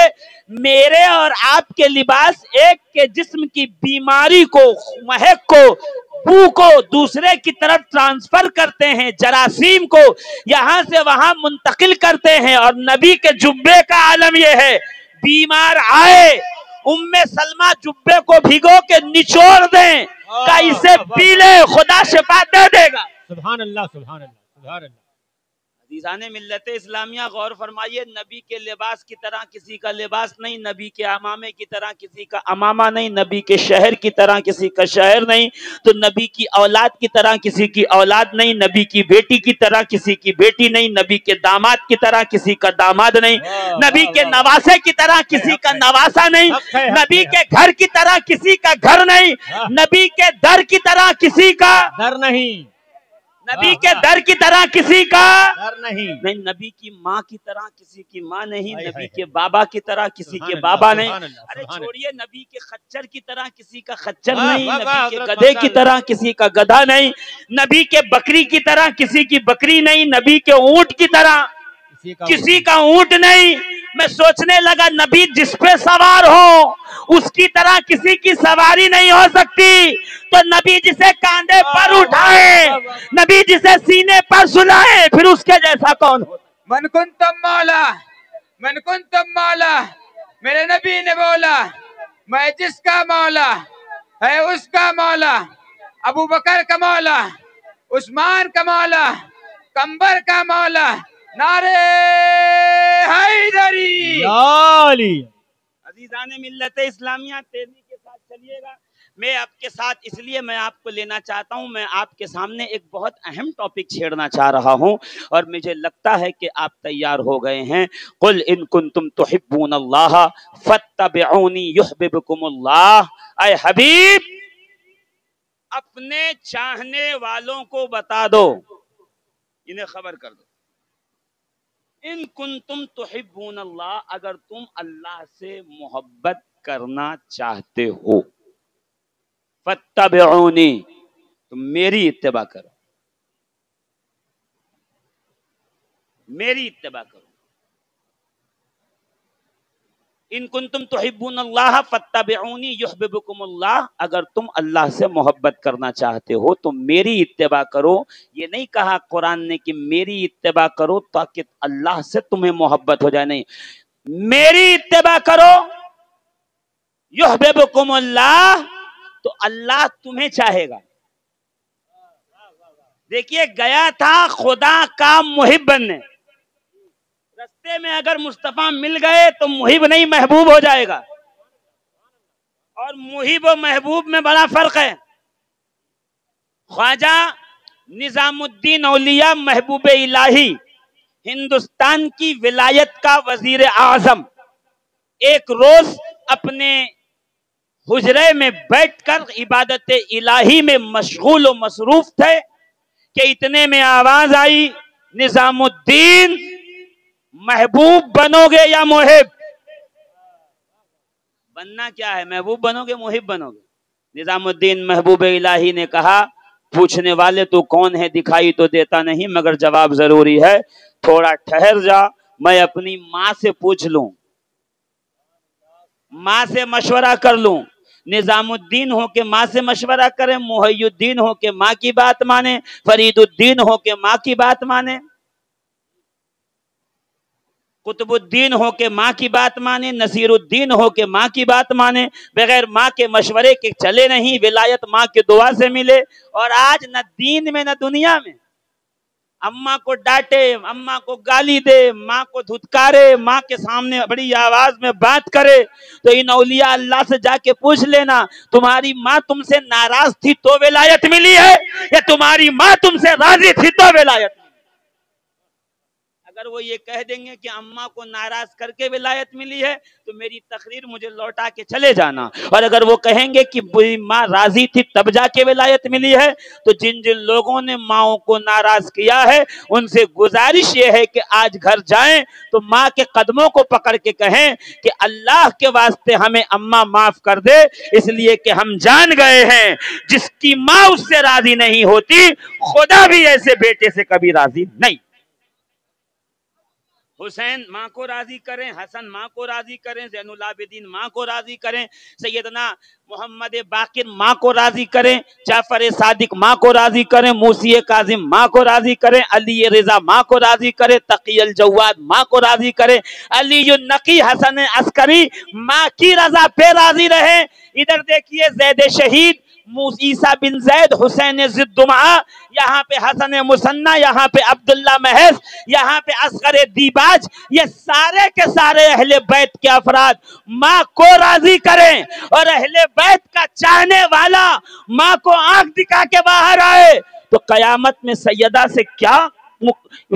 میرے اور آپ کے لباس ایک کے جسم کی بیماری کو، مہک کو، بو کو دوسرے کی طرف ٹرانسفر کرتے ہیں، جراثیم کو یہاں سے وہاں منتقل کرتے ہیں، اور نبی کے جبے کا عالم یہ ہے، بیمار آئے ام سلمہ جبے کو بھگو کے نچوڑ دیں کہ اسے پی لے، خدا شفا دے دے گا۔ سبحان اللہ، سبحان اللہ، سبحان اللہ۔ عزیزان ملت اسلامیہ غور فرمائیے، نبی کے لباس کی طرح کسی کا لباس نہیں، نبی کے امامے کی طرح کسی کا امامہ نہیں، نبی کے شہر کی طرح کسی کا شہر نہیں، تو نبی کی اولاد کی طرح کسی کی اولاد نہیں، نبی کی بیٹی کی طرح کسی کی بیٹی نہیں، نبی کے داماد کی طرح کسی کا داماد نہیں، نبی کے نواسے کی طرح کسی کا نواسا نہیں، نبی کے گھر کی طرح کسی کا گھر نہیں، نبی کے در کی طرح کسی کا در نہیں، نبی کے در کی طرح کسی کا نہیں، نبی کی ماں کی طرح کسی کی ماں نہیں، نبی کے بابا کی طرح کسی کے بابا نہیں، ارے چھوڑیے، نبی کے خچر کی طرح کسی کا خچر نہیں، نبی کے گدھے کی طرح کسی کا گدھا نہیں، نبی کے بکری کی طرح کسی کی بکری نہیں، نبی کے اونٹ کی طرح کسی کا اونٹ نہیں۔ میں سوچنے لگا نبی جس پہ سوار ہو اس کی طرح کسی کی سواری نہیں ہو سکتی، تو نبی جسے کاندھے پر اٹھائے، نبی جسے سینے پر سلائے، پھر اس کے جیسا کون ہو؟ من کنتم مولا، من کنتم مولا، میرے نبی نے بولا میں جس کا مولا ہے اس کا مولا، ابو بکر کا مولا، عثمان کا مولا، کمبر کا مولا، نعرے حیدری۔ عزیزان ملت اسلامیہ، تیزی کے ساتھ چلیے گا۔ میں آپ کے ساتھ اس لیے میں آپ کو لینا چاہتا ہوں، میں آپ کے سامنے ایک بہت اہم ٹاپک چھیڑنا چاہ رہا ہوں اور مجھے لگتا ہے کہ آپ تیار ہو گئے ہیں۔ قل ان کنتم تحبون اللہ فاتبعونی یحببکم اللہ۔ اے حبیب، اپنے چاہنے والوں کو بتا دو، انہیں خبر کر دو، ان کنتم تحبون اللہ، اگر تم اللہ سے محبت کرنا چاہتے ہو، فاتبعونی، تم میری اتباع کرو، میری اتباع کرو۔ ان کنتم تحبون اللہ فاتبعونی یحببکم اللہ، اگر تم اللہ سے محبت کرنا چاہتے ہو تو میری اتباع کرو۔ یہ نہیں کہا قرآن نے کہ میری اتباع کرو تاکہ اللہ سے تمہیں محبت ہو جائے، نہیں، میری اتباع کرو یحببکم اللہ، تو اللہ تمہیں چاہے گا۔ دیکھیے، گیا تھا خدا کا محب بننے، رستے میں اگر مصطفیٰ مل گئے تو محب نہیں محبوب ہو جائے گا، اور محب و محبوب میں بڑا فرق ہے۔ خواجہ نظام الدین اولیاء محبوب الہی، ہندوستان کی ولایت کا وزیر اعظم، ایک روز اپنے حجرے میں بیٹھ کر عبادت الہی میں مشغول و مصروف تھے کہ اتنے میں آواز آئی، نظام الدین محبوب بنو گے یا محب؟ بننا کیا ہے، محبوب بنو گے محب بنو گے؟ نظام الدین محبوب الہی نے کہا، پوچھنے والے تو کون ہے دکھائی تو دیتا نہیں، مگر جواب ضروری ہے، تھوڑا ٹھہر جا، میں اپنی ماں سے پوچھ لوں، ماں سے مشورہ کر لوں۔ نظام الدین ہو کے ماں سے مشورہ کریں، محی الدین ہو کے ماں کی بات مانے، فرید الدین ہو کے ماں کی بات مانے، قطب الدین ہو کے ماں کی بات مانے، نصیر الدین ہو کے ماں کی بات مانے، بغیر ماں کے مشورے کے چلے نہیں، ولایت ماں کے دعا سے ملے۔ اور آج نہ دین میں نہ دنیا میں اماں کو ڈانٹے، اماں کو گالی دے، ماں کو دھتکارے، ماں کے سامنے بڑی آواز میں بات کرے، تو ان اولیاء اللہ سے جا کے پوچھ لینا، تمہاری ماں تم سے ناراض تھی تو ولایت ملی ہے، یا تمہاری ماں تم سے راضی تھی تو ولایت ملی؟ اگر وہ یہ کہہ دیں گے کہ اماں کو ناراض کر کے ولایت ملی ہے تو میری تقریر مجھے لوٹا کے چلے جانا، اور اگر وہ کہیں گے کہ ماں راضی تھی تب جا کے ولایت ملی ہے، تو جن جن لوگوں نے ماؤں کو ناراض کیا ہے ان سے گزارش یہ ہے کہ آج گھر جائیں تو ماں کے قدموں کو پکڑ کے کہیں کہ اللہ کے واسطے ہمیں اماں معاف کر دے، اس لیے کہ ہم جان گئے ہیں جس کی ماں اس سے راضی نہیں ہوتی خدا بھی ایسے بیٹے سے کبھی راضی نہیں۔ حسین ماں کو راضی کریں، حسن ماں کو راضی کریں، زین العابدین ماں کو راضی کریں، سیدنا محمد باقر ماں کو راضی کریں، جعفر صادق ماں کو راضی کریں، موسی کاظم ماں کو راضی کریں، علی رضا ماں کو راضی کریں، تقی الجواد ماں کو راضی کریں، علی النقی حسن عسکری ماں کی رضا پہ راضی رہیں۔ ادھر دیکھیے زید شہید، عیسیٰ بن زید، حسین ضدمعہ، یہاں پہ حسن مثنی، یہاں پہ عبداللہ محض، یہاں پہ اصغر دیباج، یہ سارے کے سارے اہل بیت کے افراد ماں کو راضی کریں، اور اہل بیت کا چاہنے والا ماں کو آنکھ دکھا کے باہر آئے تو قیامت میں سیدہ سے کیا،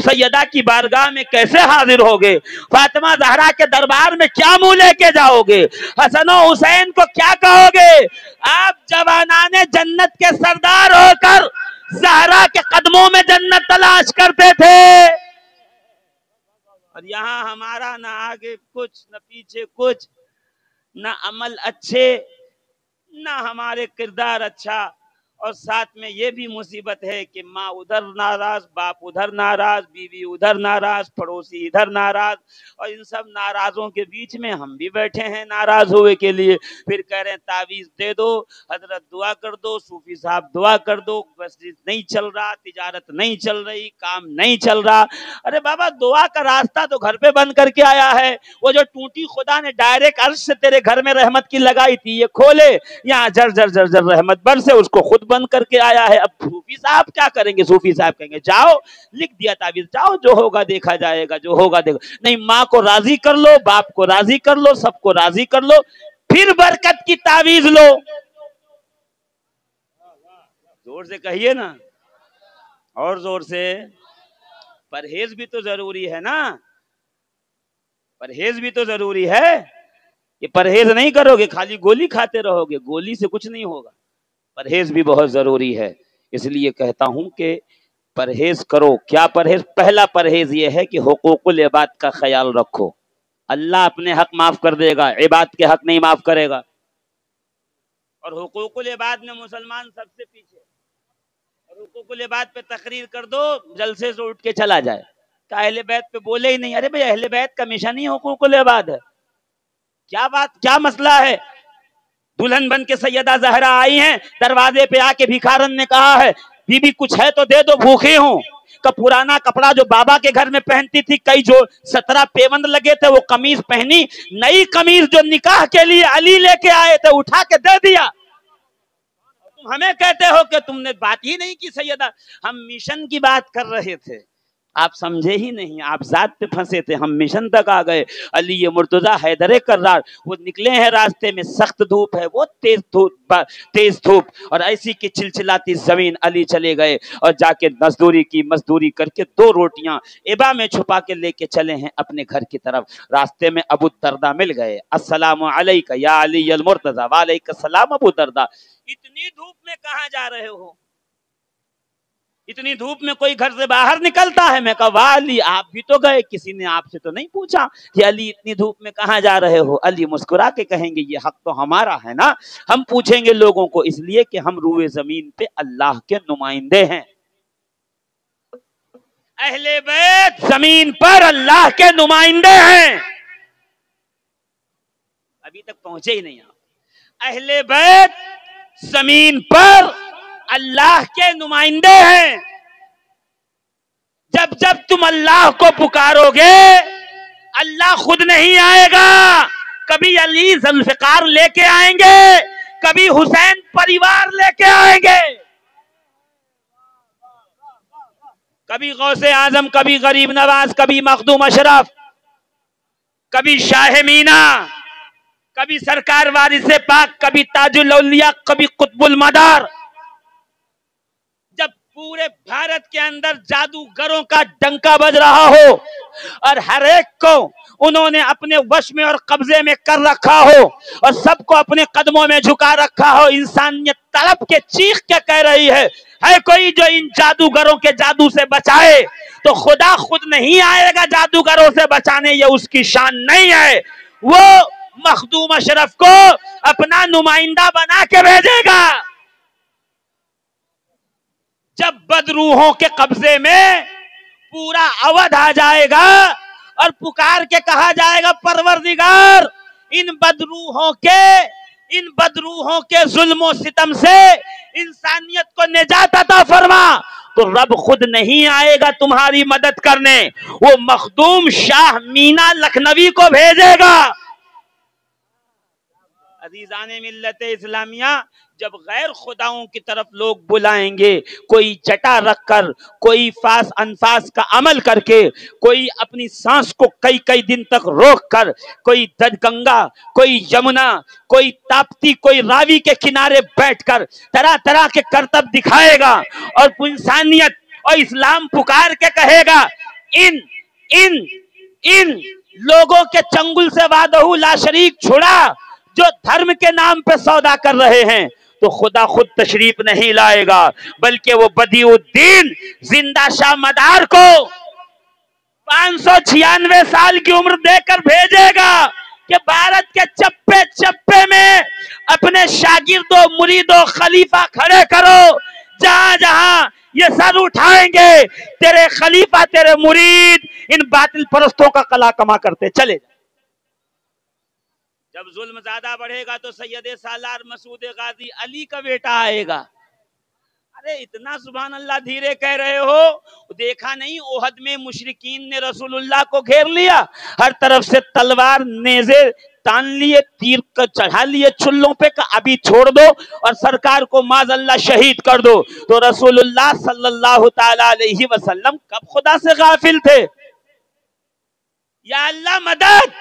سیدہ کی بارگاہ میں کیسے حاضر ہوگے؟ فاطمہ زہرا کے دربار میں کیا منہ لے کے جاؤ گے؟ حسن و حسین کو کیا کہو گے؟ آپ جوانان جنت کے سردار ہو کر زہرا کے قدموں میں جنت تلاش کرتے تھے، اور یہاں ہمارا نہ آگے کچھ نہ پیچھے کچھ، نہ عمل اچھے نہ ہمارے کردار اچھا، اور ساتھ میں یہ بھی مصیبت ہے کہ ماں ادھر ناراض، باپ ادھر ناراض، بیوی ادھر ناراض، پڑوسی ادھر ناراض، اور ان سب ناراضوں کے بیچ میں ہم بھی بیٹھے ہیں ناراض ہوئے کے لیے، پھر کہہ رہے ہیں تعویذ دے دو، حضرت دعا کر دو، صوفی صاحب دعا کر دو، مسجد نہیں چل رہا، تجارت نہیں چل رہی، کام نہیں چل رہا۔ ارے بابا دعا کا راستہ تو گھر پہ بند کر کے آیا ہے، وہ جو ٹوٹی خدا نے ڈائریکٹ عرش سے تیرے گھر میں رحمت کی لگائی تھی، یہ کھولے یہاں جر جر جر جر رحمت برسے، اس کو خود بند کر کے آیا ہے۔ اب صوفی صاحب کیا کریں گے؟ صوفی صاحب کہیں گے جاؤ لکھ دیا تعویذ، جاؤ جو ہوگا دیکھا جائے گا، جو ہوگا دیکھا، نہیں ماں کو راضی کر لو، باپ کو راضی کر لو، سب کو راضی کر لو، پھر برکت کی تعویذ لو۔ زور سے کہیے نا، اور زور سے۔ پرہیز بھی تو ضروری ہے نا، پرہیز بھی تو ضروری ہے۔ یہ پرہیز نہیں کرو گے خالی گولی کھاتے رہو گے، گولی سے کچھ نہیں ہوگا، پرہیز بھی بہت ضروری ہے۔ اس لیے کہتا ہوں کہ پرہیز کرو۔ کیا پرہیز؟ پہلا پرہیز یہ ہے کہ حقوق العباد کا خیال رکھو، اللہ اپنے حق معاف کر دے گا، عباد کے حق نہیں معاف کرے گا، اور حقوق العباد میں مسلمان سب سے پیچھے، اور حقوق العباد پہ تقریر کر دو جلسے سے اٹھ کے چلا جائے کہ اہل بیت پہ بولے ہی نہیں۔ ارے بھائی اہل بیت کا مشن ہی حقوق العباد ہے، کیا بات، کیا مسئلہ ہے؟ دلہن بن کے سیدہ زہرا آئی ہیں، دروازے پہ آ کے بھکارن نے کہا ہے بی بی کچھ ہے تو دے دو، بھوکے ہوں۔ کہ پرانا کپڑا جو بابا کے گھر میں پہنتی تھی، کئی جو 17 پیوند لگے تھے، وہ قمیض پہنی، نئی قمیض جو نکاح کے لیے علی لے کے آئے تھے اٹھا کے دے دیا۔ تم ہمیں کہتے ہو کہ تم نے بات ہی نہیں کی سیدہ، ہم مشن کی بات کر رہے تھے، آپ سمجھے ہی نہیں، آپ ذات پہ پھنسے تھے، ہم مشن تک آ گئے۔ علی مرتضیٰ حیدر کرار وہ نکلے ہیں راستے میں، سخت دھوپ ہے، وہ تیز دھوپ اور ایسی کی چلچلاتی زمین، علی چلے گئے اور جا کے مزدوری کر کے 2 روٹیاں ایبا میں چھپا کے لے کے چلے ہیں اپنے گھر کی طرف۔ راستے میں ابو الدرداء مل گئے، السلام علیکہ یا علی المرتضیٰ، وعلیکم السلام ابو الدرداء، اتنی دھوپ میں کہاں جا رہے ہو؟ اتنی دھوپ میں کوئی گھر سے باہر نکلتا ہے؟ میں کہا واہ علی آپ بھی تو گئے، کسی نے آپ سے تو نہیں پوچھا کہ علی اتنی دھوپ میں کہاں جا رہے ہو؟ علی مسکرا کے کہیں گے یہ حق تو ہمارا ہے نا، ہم پوچھیں گے لوگوں کو، اس لیے کہ ہم روئے زمین پہ اللہ کے نمائندے ہیں، اہل بیت زمین پر اللہ کے نمائندے ہیں۔ ابھی تک پہنچے ہی نہیں آپ، اہل بیت زمین پر اللہ کے نمائندے ہیں۔ جب جب تم اللہ کو پکارو گے اللہ خود نہیں آئے گا، کبھی علی ذوالفقار لے کے آئیں گے، کبھی حسین پریوار لے کے آئیں گے، کبھی غوث اعظم، کبھی غریب نواز، کبھی مخدوم اشرف، کبھی شاہ مینا، کبھی سرکار وارث پاک، کبھی تاج الاولیاء، کبھی قطب المدار۔ جب پورے بھارت کے اندر جادوگروں کا ڈنکا بج رہا ہو اور ہر ایک کو انہوں نے اپنے وش میں اور قبضے میں کر رکھا ہو اور سب کو اپنے قدموں میں جھکا رکھا ہو، انسانیت تڑپ کے چیخ کے کہہ رہی ہے کوئی جو ان جادوگروں کے جادو سے بچائے، تو خدا خود نہیں آئے گا جادوگروں سے بچانے، یہ اس کی شان نہیں ہے، وہ مخدوم اشرف کو اپنا نمائندہ بنا کے بھیجے گا۔ جب بدروحوں کے قبضے میں پورا اودھ آ جائے گا اور پکار کے کہا جائے گا پروردگار ان بدروحوں کے ظلم و ستم سے انسانیت کو نجات عطا فرما، تو رب خود نہیں آئے گا تمہاری مدد کرنے، وہ مخدوم شاہ مینا لکھنوی کو بھیجے گا۔ عزیزان ملت اسلامیہ، جب غیر خداؤں کی طرف لوگ بلائیں گے، کوئی چٹا رکھ کر، کوئی انفاس کا عمل کر کے، کوئی اپنی سانس کو کئی دن تک روک کر، کوئی گنگا، کوئی یمنا، کوئی تاپتی، کوئی راوی کے کنارے بیٹھ کر طرح طرح کے کرتب دکھائے گا اور انسانیت اور اسلام پکار کے کہے گا ان لوگوں کے چنگل سے وعدہ لا شریک چھڑا جو دھرم کے نام پہ سودا کر رہے ہیں، تو خدا خود تشریف نہیں لائے گا، بلکہ وہ بدیع الدین زندہ شاہ مدار کو 596 سال کی عمر دے کر بھیجے گا کہ بھارت کے چپے چپے میں اپنے شاگردوں مریدوں خلیفہ کھڑے کرو، جہاں جہاں یہ سر اٹھائیں گے تیرے خلیفہ تیرے مرید ان باطل پرستوں کا قلع کما کرتے چلے جائیں۔ جب ظلم زیادہ بڑھے گا تو سید سالار مسعود غازی علی کا بیٹا آئے گا۔ ارے اتنا سبحان اللہ دھیرے کہہ رہے ہو، دیکھا نہیں احد میں مشرکین نے رسول اللہ کو گھیر لیا، ہر طرف سے تلوار نیزے تان لیے، تیر کا چڑھا لیے چلوں پہ کہ ابھی چھوڑ دو اور سرکار کو معاذ اللہ شہید کر دو۔ تو رسول اللہ صلی اللہ تعالی علیہ وسلم کب خدا سے غافل تھے؟ یا اللہ مدد،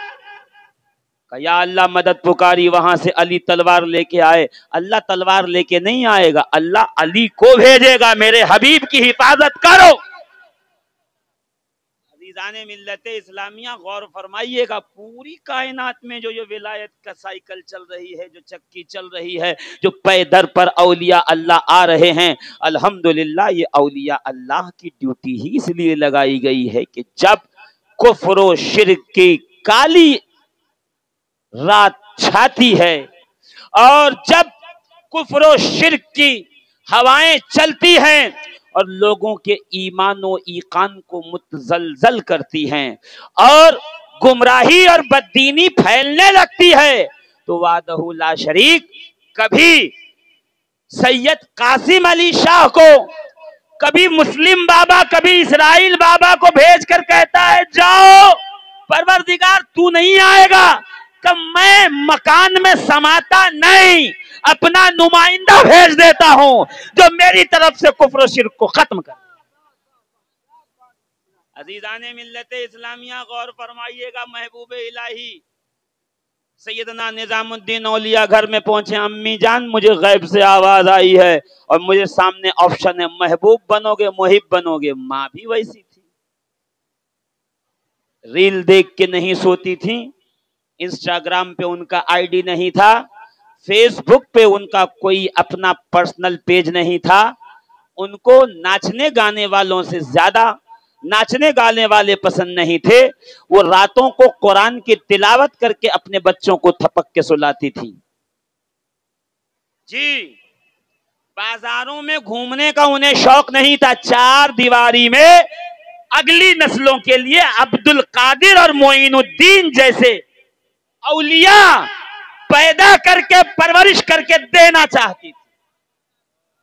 یا اللہ مدد پکاری، وہاں سے علی تلوار لے کے آئے۔ اللہ تلوار لے کے نہیں آئے گا، اللہ علی کو بھیجے گا، میرے حبیب کی حفاظت کرو۔ عزیزان ملت اسلامیہ غور فرمائیے گا، پوری کائنات میں جو یہ ولایت کا سائیکل چل رہی ہے، جو چکی چل رہی ہے، جو پے در پر اولیاء اللہ آ رہے ہیں، الحمدللہ یہ اولیاء اللہ کی ڈیوٹی ہی اس لیے لگائی گئی ہے کہ جب کفر و شرک کی کالی رات چھاتی ہے اور جب کفر و شرک کی ہوائیں چلتی ہیں اور لوگوں کے ایمان و ایقان کو متزلزل کرتی ہیں اور گمراہی اور بددینی پھیلنے لگتی ہے، تو وحدہ لا شریک کبھی سید قاسم علی شاہ کو، کبھی مسلم بابا، کبھی اسرائیل بابا کو بھیج کر کہتا ہے جاؤ پروردگار تو نہیں آئے گا کہ میں مکان میں سماتا نہیں، اپنا نمائندہ بھیج دیتا ہوں جو میری طرف سے کفر و شرک کو ختم کر۔ عزیزان ملت اسلامیہ غور فرمائیے گا، محبوب الہی سیدنا نظام الدین اولیاء گھر میں پہنچے، امی جان مجھے غیب سے آواز آئی ہے اور مجھے سامنے آپشن ہے، محبوب بنو گے محب بنو گے۔ ماں بھی ویسی تھی، ریل دیکھ کے نہیں سوتی تھی، انسٹاگرام پہ ان کا آئی ڈی نہیں تھا، فیس بک پہ ان کا کوئی اپنا پرسنل پیج نہیں تھا، ان کو ناچنے گانے والوں سے زیادہ ناچنے گانے والے پسند نہیں تھے، وہ راتوں کو قرآن کی تلاوت کر کے اپنے بچوں کو تھپک کے سلاتی تھی۔ جی بازاروں میں گھومنے کا انہیں شوق نہیں تھا، چار دیواری میں اگلی نسلوں کے لیے عبد القادر اور معین الدین جیسے اولیاء پیدا کر کے پرورش کر کے دینا چاہتی تھی۔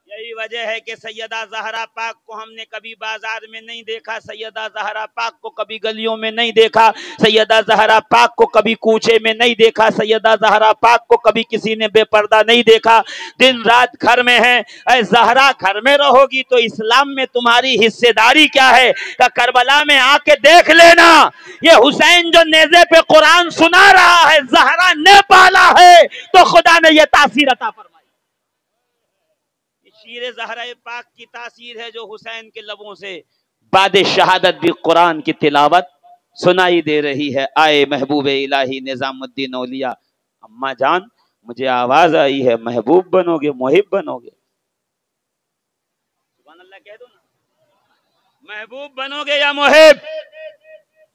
یہی وجہ ہے کہ سیدہ زہرا پاک کو ہم نے کبھی بازار میں نہیں دیکھا، سیدہ زہرا پاک کو کبھی گلیوں میں نہیں دیکھا، سیدہ زہرا پاک کو کبھی کوچے میں نہیں دیکھا، سیدہ زہرا پاک کو کبھی کسی نے بے پردہ نہیں دیکھا، دن رات گھر میں ہیں۔ اے زہرا گھر میں رہو گی تو اسلام میں تمہاری حصے داری کیا ہے؟ کہ کربلا میں آ کے دیکھ لینا، یہ حسین جو نیزے پہ قرآن سنا رہا ہے زہرا نے پالا ہے تو خدا نے یہ تاثیر عطا فرمائی۔ شیر زہرا پاک کی تاثیر ہے جو حسین کے لبوں سے بعد شہادت بھی قرآن کی تلاوت سنائی دے رہی ہے۔ آئے محبوب الہی نظام الدین اولیاء، اماں جان مجھے آواز آئی ہے، محبوب بنو گے محب بنو گے؟ سبحان اللہ کہہ دو نا، محبوب بنو گے یا محب؟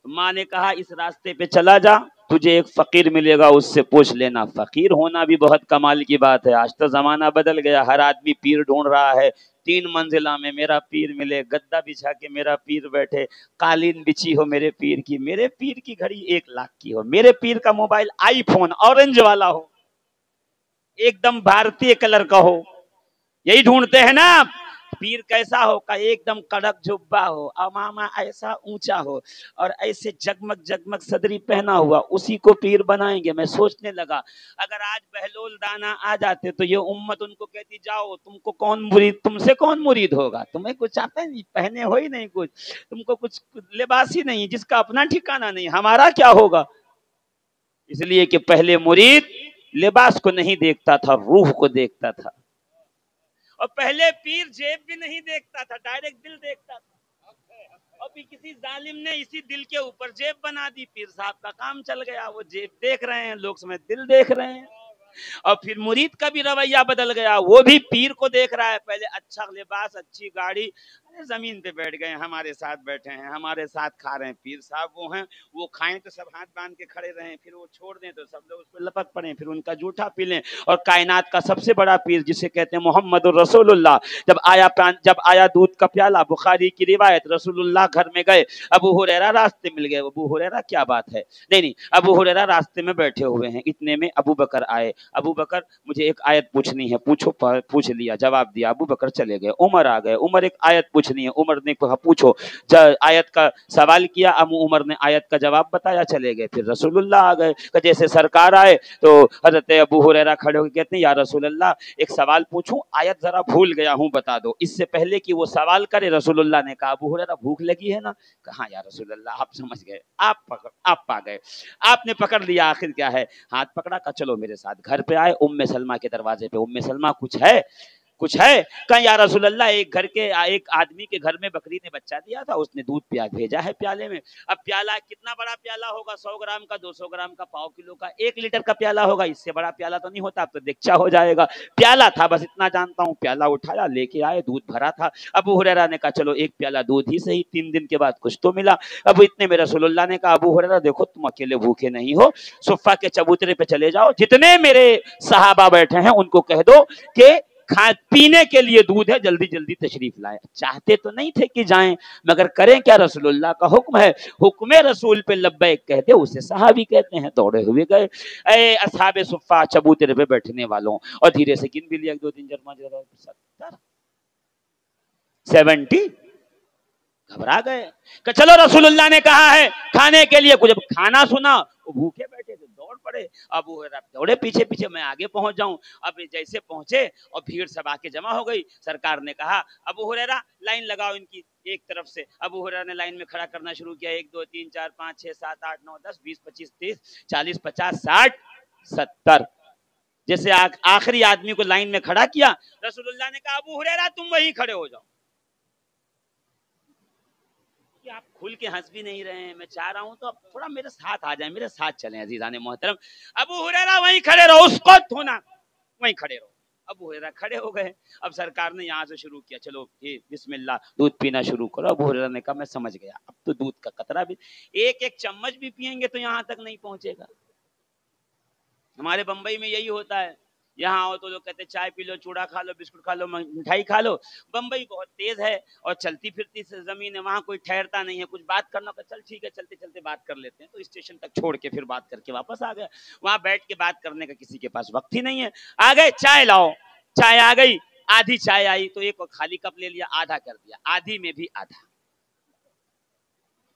ماں نے کہا اس راستے پہ چلا جا، تجھے ایک فقیر ملے گا، اس سے پوچھ لینا۔ فقیر ہونا بھی بہت کمال کی بات ہے، آج تو زمانہ بدل گیا، ہر آدمی پیر ڈھونڈ رہا ہے، 3 منزلہ میں میرا پیر ملے، گدا بچھا کے میرا پیر بیٹھے، قالین بچھی ہو میرے پیر کی، میرے پیر کی گھڑی 1 لاکھ کی ہو، میرے پیر کا موبائل آئی فون اورنج والا ہو، ایک دم بھارتی کلر کا ہو، یہی ڈھونڈتے ہیں نا آپ۔ پیر کیسا ہو؟ کا ایک دم کڑک جھبا ہو، امامہ ایسا اونچا ہو اور ایسے جگمگ جگمگ صدری پہنا ہوا، اسی کو پیر بنائیں گے۔ میں سوچنے لگا اگر آج بہلول دانا آ جاتے تو یہ امت ان کو کہتی جاؤ تم کو کون مرید، تم سے کون مرید ہوگا، تمہیں کچھ آتا نہیں، پہنے ہو ہی نہیں کچھ، تم کو کچھ لباس ہی نہیں، جس کا اپنا ٹھکانہ نہیں، ہمارا کیا ہوگا؟ اس لیے کہ پہلے مرید لباس کو نہیں دیکھتا تھا، روح کو دیکھتا تھا، اور پہلے پیر جیب بھی نہیں دیکھتا تھا، ڈائریکٹ دل دیکھتا تھا، اور بھی کسی ظالم نے اسی دل کے اوپر جیب بنا دی، پیر صاحب کا کام چل گیا، وہ جیب دیکھ رہے ہیں، لوگ سمجھ دل دیکھ رہے ہیں۔ اور پھر مرید کا بھی رویہ بدل گیا، وہ بھی پیر کو دیکھ رہا ہے، پہلے اچھا لباس، اچھی گاڑی، زمین پہ بیٹھ گئے، ہمارے ساتھ بیٹھے ہیں، ہمارے ساتھ کھا رہے ہیں، پیر صاحب وہ ہیں، وہ کھائیں تو سب ہاتھ باندھ کے کھڑے رہیں، پھر وہ چھوڑ دیں تو سب لوگ اس پہ لپک پڑیں، پھر ان کا جھوٹا پی لیں۔ اور کائنات کا سب سے بڑا پیر جسے کہتے ہیں محمد الرسول اللہ، جب آیا دودھ کا پیالہ، بخاری کی روایت، رسول اللہ گھر میں گئے، ابو ہریرہ راستے مل گئے، ابو ہریرہ کیا بات ہے، نہیں ابو ہریرہ راستے میں بیٹھے ہوئے ہیں، اتنے میں ابو بکر آئے، ابو بکر مجھے ایک آیت پوچھنی ہے، پوچھ لیا، جواب دیا، ابو بکر چلے گئے، عمر آ گئے، عمر ایک آیت پوچھنی ہے، عمر نے کہا پوچھو، آیت کا سوال کیا، ابو عمر نے آیت کا جواب بتایا، چلے گئے، پھر رسول اللہ آ گئے، کہ جیسے سرکار آئے تو حضرت ابو ہریرہ کھڑے ہو کے کہتے ہیں یا رسول اللہ ایک سوال پوچھوں، آیت ذرا بھول گیا ہوں بتا دو۔ اس سے پہلے کہ وہ سوال کرے رسول اللہ نے کہا ابو ہریرہ بھوک لگی ہے نا؟ کہاں یا رسول اللہ، آپ سمجھ گئے، آپ پا گئے، آپ نے پکڑ لیا، آخر کیا ہے، ہاتھ پکڑا، کہ چلو میرے ساتھ گھر پہ آئے، ام سلمہ کے دروازے پہ، ام سلمہ کچھ ہے کہ یا رسول اللہ ایک آدمی کے گھر میں بکری نے بچہ دیا تھا، اس نے دودھ بھیجا ہے پیالے میں، اب پیالہ کتنا بڑا پیالہ ہوگا، 100 گرام کا، 200 گرام کا، پاؤ کلو کا، 1 لیٹر کا پیالہ ہوگا، اس سے بڑا پیالہ تو نہیں ہوتا، اب تو دیگچا ہو جائے گا، پیالہ تھا بس اتنا جانتا ہوں، پیالہ اٹھایا، لے کے آئے، دودھ بھرا تھا، ابو ہریرہ نے کہا چلو ایک پیالہ دودھ ہی صحیح، 3 دن کے بعد کچھ تو ملا، اب اتنے میں رسول اللہ نے کہا ابو ہریرہ دیکھو تم اکیلے بھوکے نہیں ہو، صفہ کے چبوترے پہ چلے جاؤ، جتنے میرے صحابہ بیٹھے ہیں ان کو کہہ دو کہ پینے کے لیے دودھ ہے، جلدی جلدی تشریف لائے۔ چاہتے تو نہیں تھے کہ جائیں، مگر کریں کیا، رسول اللہ کا حکم ہے، حکم رسول پہ لبیک کہتے اسے صحابی کہتے ہیں، دوڑے ہوئے گئے، اے اصحاب صفہ چبوترے پہ بیٹھنے والوں، اور دھیرے سے گن بھی لیا 2 3 4 5 70 گھبرا گئے کہ چلو رسول اللہ نے کہا ہے کھانے کے لیے کچھ، کھانا سنا وہ بھوکے بیٹھے تھے، دوڑ پڑے، ابو ہریرہ دوڑے پیچھے میں آگے پہنچ جاؤں، اب جیسے پہنچے اور بھیڑ سب آ کے جمع ہو گئی، سرکار نے کہا ابو ہریرہ لائن لگاؤ ان کی ایک طرف سے، ابو ہریرہ نے لائن میں کھڑا کرنا شروع کیا، 1 2 3 4 5 6 7 8 9 10 20 25 30 40 50 60 70، جیسے آخری آدمی کو لائن میں کھڑا کیا، رسول اللہ نے کہا ابو ہریرہ تم وہیں کھڑے ہو جاؤ، کہ آپ کھل کے ہنس بھی نہیں رہے ہیں، میں چاہ رہا ہوں تو آپ تھوڑا میرے ساتھ آ جائیں، میرے ساتھ چلیں عزیزان محترم، ابو ہریرہ وہیں کھڑے رہو، اس کو دھونا وہیں کھڑے رہو، ابو ہریرہ کھڑے ہو گئے، اب سرکار نے یہاں سے شروع کیا، چلو بسم اللہ دودھ پینا شروع کرو، ابو ہریرہ نے کہا میں سمجھ گیا، اب تو دودھ کا قطرہ بھی ایک چمچ بھی پئیں گے تو یہاں تک نہیں پہنچے گا۔ ہمارے بمبئی میں یہی ہوتا ہے، یہاں آؤ تو لوگ کہتے ہیں چائے پی لو، چوڑا کھا لو، بسکٹ کھا لو، مٹھائی کھا لو، بمبئی بہت تیز ہے اور چلتی پھرتی زمین ہے، وہاں کوئی ٹھہرتا نہیں ہے، کچھ بات کرنا کہ چل ٹھیک ہے چلتے چلتے بات کر لیتے ہیں، تو اسٹیشن تک چھوڑ کے پھر بات کر کے واپس آ گئے، وہاں بیٹھ کے بات کرنے کا کسی کے پاس وقت ہی نہیں ہے، آ گئے چائے لاؤ، چائے آ گئی، آدھی چائے آئی تو ایک خالی کپ لے لیا، آدھا کر دیا، آدھی میں بھی آدھا،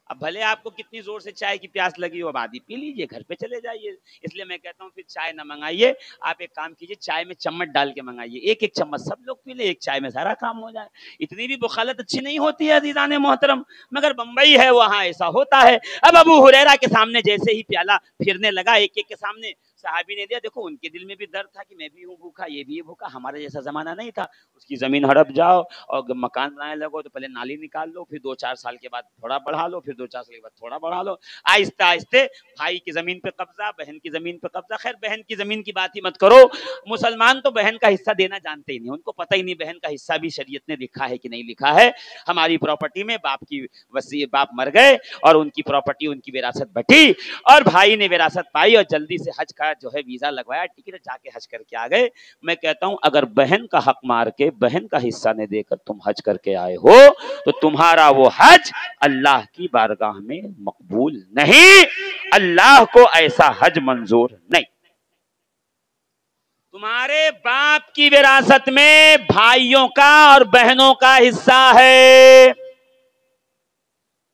اب بھلے آپ کو کتنی زور سے چائے کی پیاس لگی ہو، اب آدھی پی لیجئے، گھر پہ چلے جائیے، اس لیے میں کہتا ہوں پھر چائے نہ منگائیے، آپ ایک کام کیجئے چائے میں چمچ ڈال کے منگائیے، ایک چمچ سب لوگ پی لیں، ایک چائے میں سارا کام ہو جائے، اتنی بھی بخالت اچھی نہیں ہوتی ہے عزیزان محترم، مگر بمبئی ہے وہاں ایسا ہوتا ہے۔ اب ابو ہریرہ کے سامنے جیسے ہی پیالہ پھرنے لگا ایک کے سامنے، صحابی نے دیا، دیکھو ان کے دل میں بھی درد تھا کہ میں بھی ہوں بھوکا، یہ بھی بھوکا، ہمارے جیسا زمانہ نہیں تھا، اس کی زمین ہڑپ جاؤ اور مکان بنانے لگو تو پہلے نالی نکال لو، پھر 2 4 سال کے بعد تھوڑا بڑھا لو، پھر 2 4 سال کے بعد تھوڑا بڑھا لو، آہستہ آہستہ بھائی کی زمین پہ قبضہ، بہن کی زمین پہ قبضہ، خیر بہن کی زمین کی بات ہی مت کرو، مسلمان تو بہن کا حصہ دینا جانتے ہی نہیں، ان کو پتہ ہی نہیں بہن کا حصہ بھی شریعت نے لکھا ہے کہ نہیں لکھا ہے، ہماری پراپرٹی میں باپ مر گئے اور ان کی پراپرٹی ان کی وراثت بٹی اور بھائی نے وراثت پائی اور جلدی سے حج کا جو ہے ویزا لگوایا، ٹکٹ جا کے حج کر کے آ گئے۔ میں کہتا ہوں اگر بہن کا حق مار کے بہن کا حصہ نے دے کر تم حج کر کے آئے ہو تو تمہارا وہ حج اللہ کی بارگاہ میں مقبول نہیں، اللہ کو ایسا حج منظور نہیں۔ تمہارے باپ کی وراثت میں بھائیوں کا اور بہنوں کا حصہ ہے،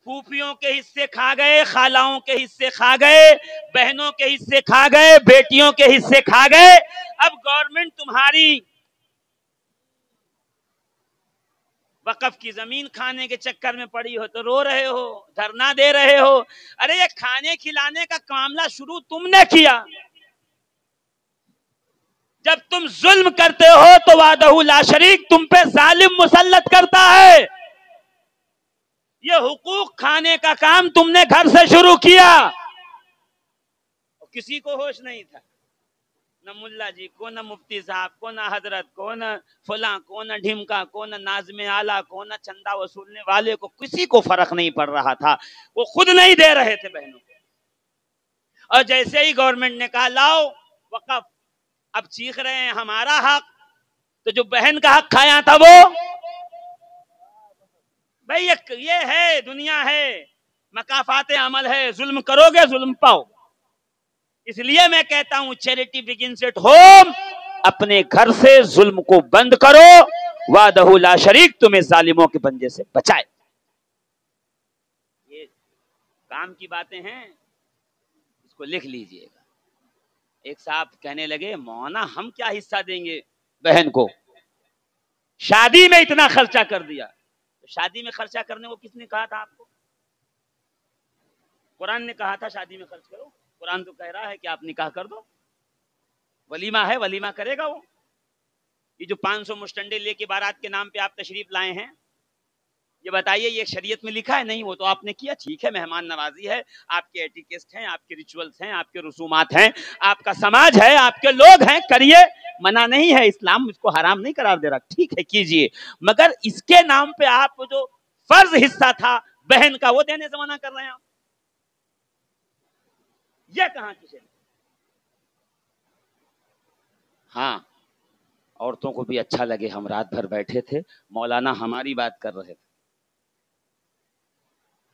پھوپھیوں کے حصے کھا گئے، خالاؤں کے حصے کھا گئے، بہنوں کے حصے کھا گئے، بیٹیوں کے حصے کھا گئے، اب گورنمنٹ تمہاری وقف کی زمین کھانے کے چکر میں پڑی ہو تو رو رہے ہو، دھرنا دے رہے ہو، ارے یہ کھانے کھلانے کا معاملہ شروع تم نے کیا، جب تم ظلم کرتے ہو تو وحدہ لا شریک تم پہ ظالم مسلط کرتا ہے، یہ حقوق کھانے کا کام تم نے گھر سے شروع کیا اور کسی کو ہوش نہیں تھا، نہ ملا جی کو، نہ مفتی صاحب کو، نہ حضرت کو، نہ فلاں کو، نہ ڈھمکا کو، نہ ناظم اعلیٰ کو، نہ چندہ وصولنے والے کو، کسی کو فرق نہیں پڑ رہا تھا. وہ خود نہیں دے رہے تھے بہنوں کو. اور جیسے ہی گورنمنٹ نے کہا لاؤ وقف، اب چیخ رہے ہیں ہمارا حق. تو جو بہن کا حق کھایا تھا وہ بھائی یہ ہے دنیا ہے، مکافات عمل ہے، ظلم کرو گے ظلم پاؤ. اس لیے میں کہتا ہوں چیریٹی بگنز ایٹ ہوم. اپنے گھر سے ظلم کو بند کرو، وحدہ لا شریک تمہیں ظالموں کے پنجے سے بچائے. یہ کام کی باتیں ہیں، اس کو لکھ لیجئے گا. ایک صاحب کہنے لگے مولانا ہم کیا حصہ دیں گے بہن کو، شادی میں اتنا خرچہ کر دیا. شادی میں خرچہ کرنے کو کس نے کہا تھا آپ کو؟ قرآن نے کہا تھا شادی میں خرچ کرو. قرآن تو کہہ رہا ہے کہ آپ نکاح کر دو. ولیمہ ہے، ولیمہ کرے گا وہ. یہ جو 500 مشٹنڈے لے کے بارات کے نام پہ آپ تشریف لائے ہیں، یہ بتائیے یہ شریعت میں لکھا ہے؟ نہیں. وہ تو آپ نے کیا، ٹھیک ہے، مہمان نوازی ہے، آپ کے ایٹیکسٹ ہیں، آپ کے ریچولز ہیں، آپ کے رسومات ہیں، آپ کا سماج ہے، آپ کے لوگ ہیں، کریے، منع نہیں ہے. اسلام اس کو حرام نہیں قرار دے رہا، ٹھیک ہے کیجئے. مگر اس کے نام پہ آپ جو فرض حصہ تھا بہن کا وہ دینے سے منع کر رہے ہیں آپ. یہ کہاں کسی نے؟ ہاں عورتوں کو بھی اچھا لگے. ہم رات بھر بیٹھے تھے، مولانا ہماری بات کر رہے تھے.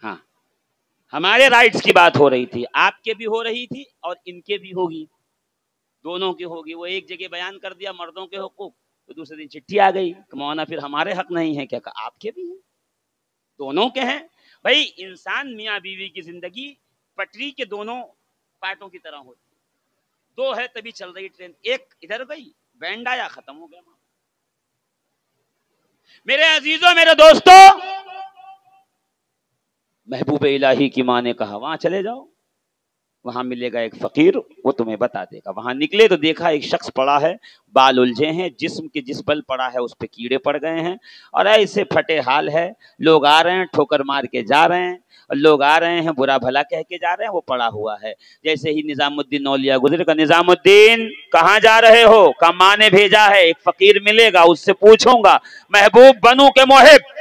ہاں ہمارے رائٹس کی بات ہو رہی تھی، آپ کے بھی ہو رہی تھی اور ان کے بھی ہوگی، دونوں کی ہوگی. وہ ایک جگہ بیان کر دیا مردوں کے حقوق، تو دوسرے دن چٹھی آ گئی کہ مولانا پھر ہمارے حق نہیں ہے کیا؟ کہ آپ کے بھی ہیں، دونوں کے ہیں. بھائی انسان میاں بیوی کی زندگی پٹری کے دونوں پارٹوں کی طرح ہوتی ہے. دو ہے تبھی چل رہی ٹرین، ایک ادھر گئی بینڈ آیا ختم ہو گیا. میرے عزیزوں، میرے دوستوں، محبوب الہی کی ماں نے کہا وہاں چلے جاؤ، وہاں ملے گا ایک فقیر، وہ تمہیں بتا دے گا. وہاں نکلے تو دیکھا ایک شخص پڑا ہے، بال الجھے ہیں، جسم کے جس بل پڑا ہے اس پہ کیڑے پڑ گئے ہیں، اور ایسے پھٹے حال ہے. لوگ آ رہے ہیں ٹھوکر مار کے جا رہے ہیں، اور لوگ آ رہے ہیں برا بھلا کہہ کے جا رہے ہیں. وہ پڑا ہوا ہے. جیسے ہی نظام الدین اولیا گزرے گا، نظام الدین کہاں جا رہے ہو؟ کہ ماں نے بھیجا ہے، ایک فقیر ملے گا، اس سے پوچھوں گا محبوب بنوں کے محب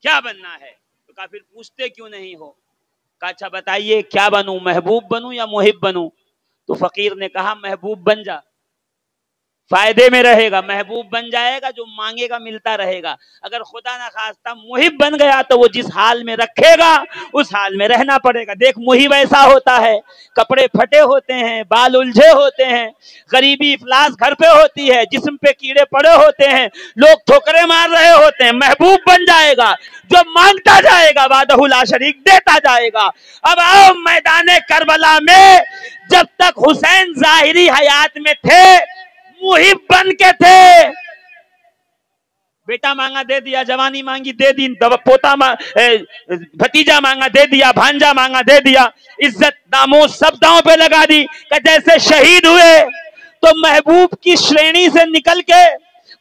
کیا بننا ہے. تو کہا پھر پوچھتے کیوں نہیں ہو؟ کہا اچھا بتائیے کیا بنوں، محبوب بنوں یا محب بنوں؟ تو فقیر نے کہا محبوب بن جا، فائدے میں رہے گا. محبوب بن جائے گا، جو مانگے گا ملتا رہے گا. اگر خدا نہ خواستہ محب بن گیا تو وہ جس حال میں رکھے گا اس حال میں رہنا پڑے گا. دیکھ محب ایسا ہوتا ہے، کپڑے پھٹے ہوتے ہیں، بال الجھے ہوتے ہیں، غریبی افلاس گھر پہ ہوتی ہے، جسم پہ کیڑے پڑے ہوتے ہیں، لوگ ٹھوکرے مار رہے ہوتے ہیں. محبوب بن جائے گا، جو مانگتا جائے گا وحدہ لا شریک دیتا جائے گا. اب آؤ میدان کربلا میں، جب تک حسین ظاہری حیات میں تھے محب بن کے تھے. بیٹا مانگا دے دیا، جوانی مانگی دے دی، پوتا بھتیجا مانگا دے دیا، بھانجا مانگا دے دیا، عزت ناموس سب داؤں پہ لگا دی. کہ جیسے شہید ہوئے تو محبوب کی شرینی سے نکل کے،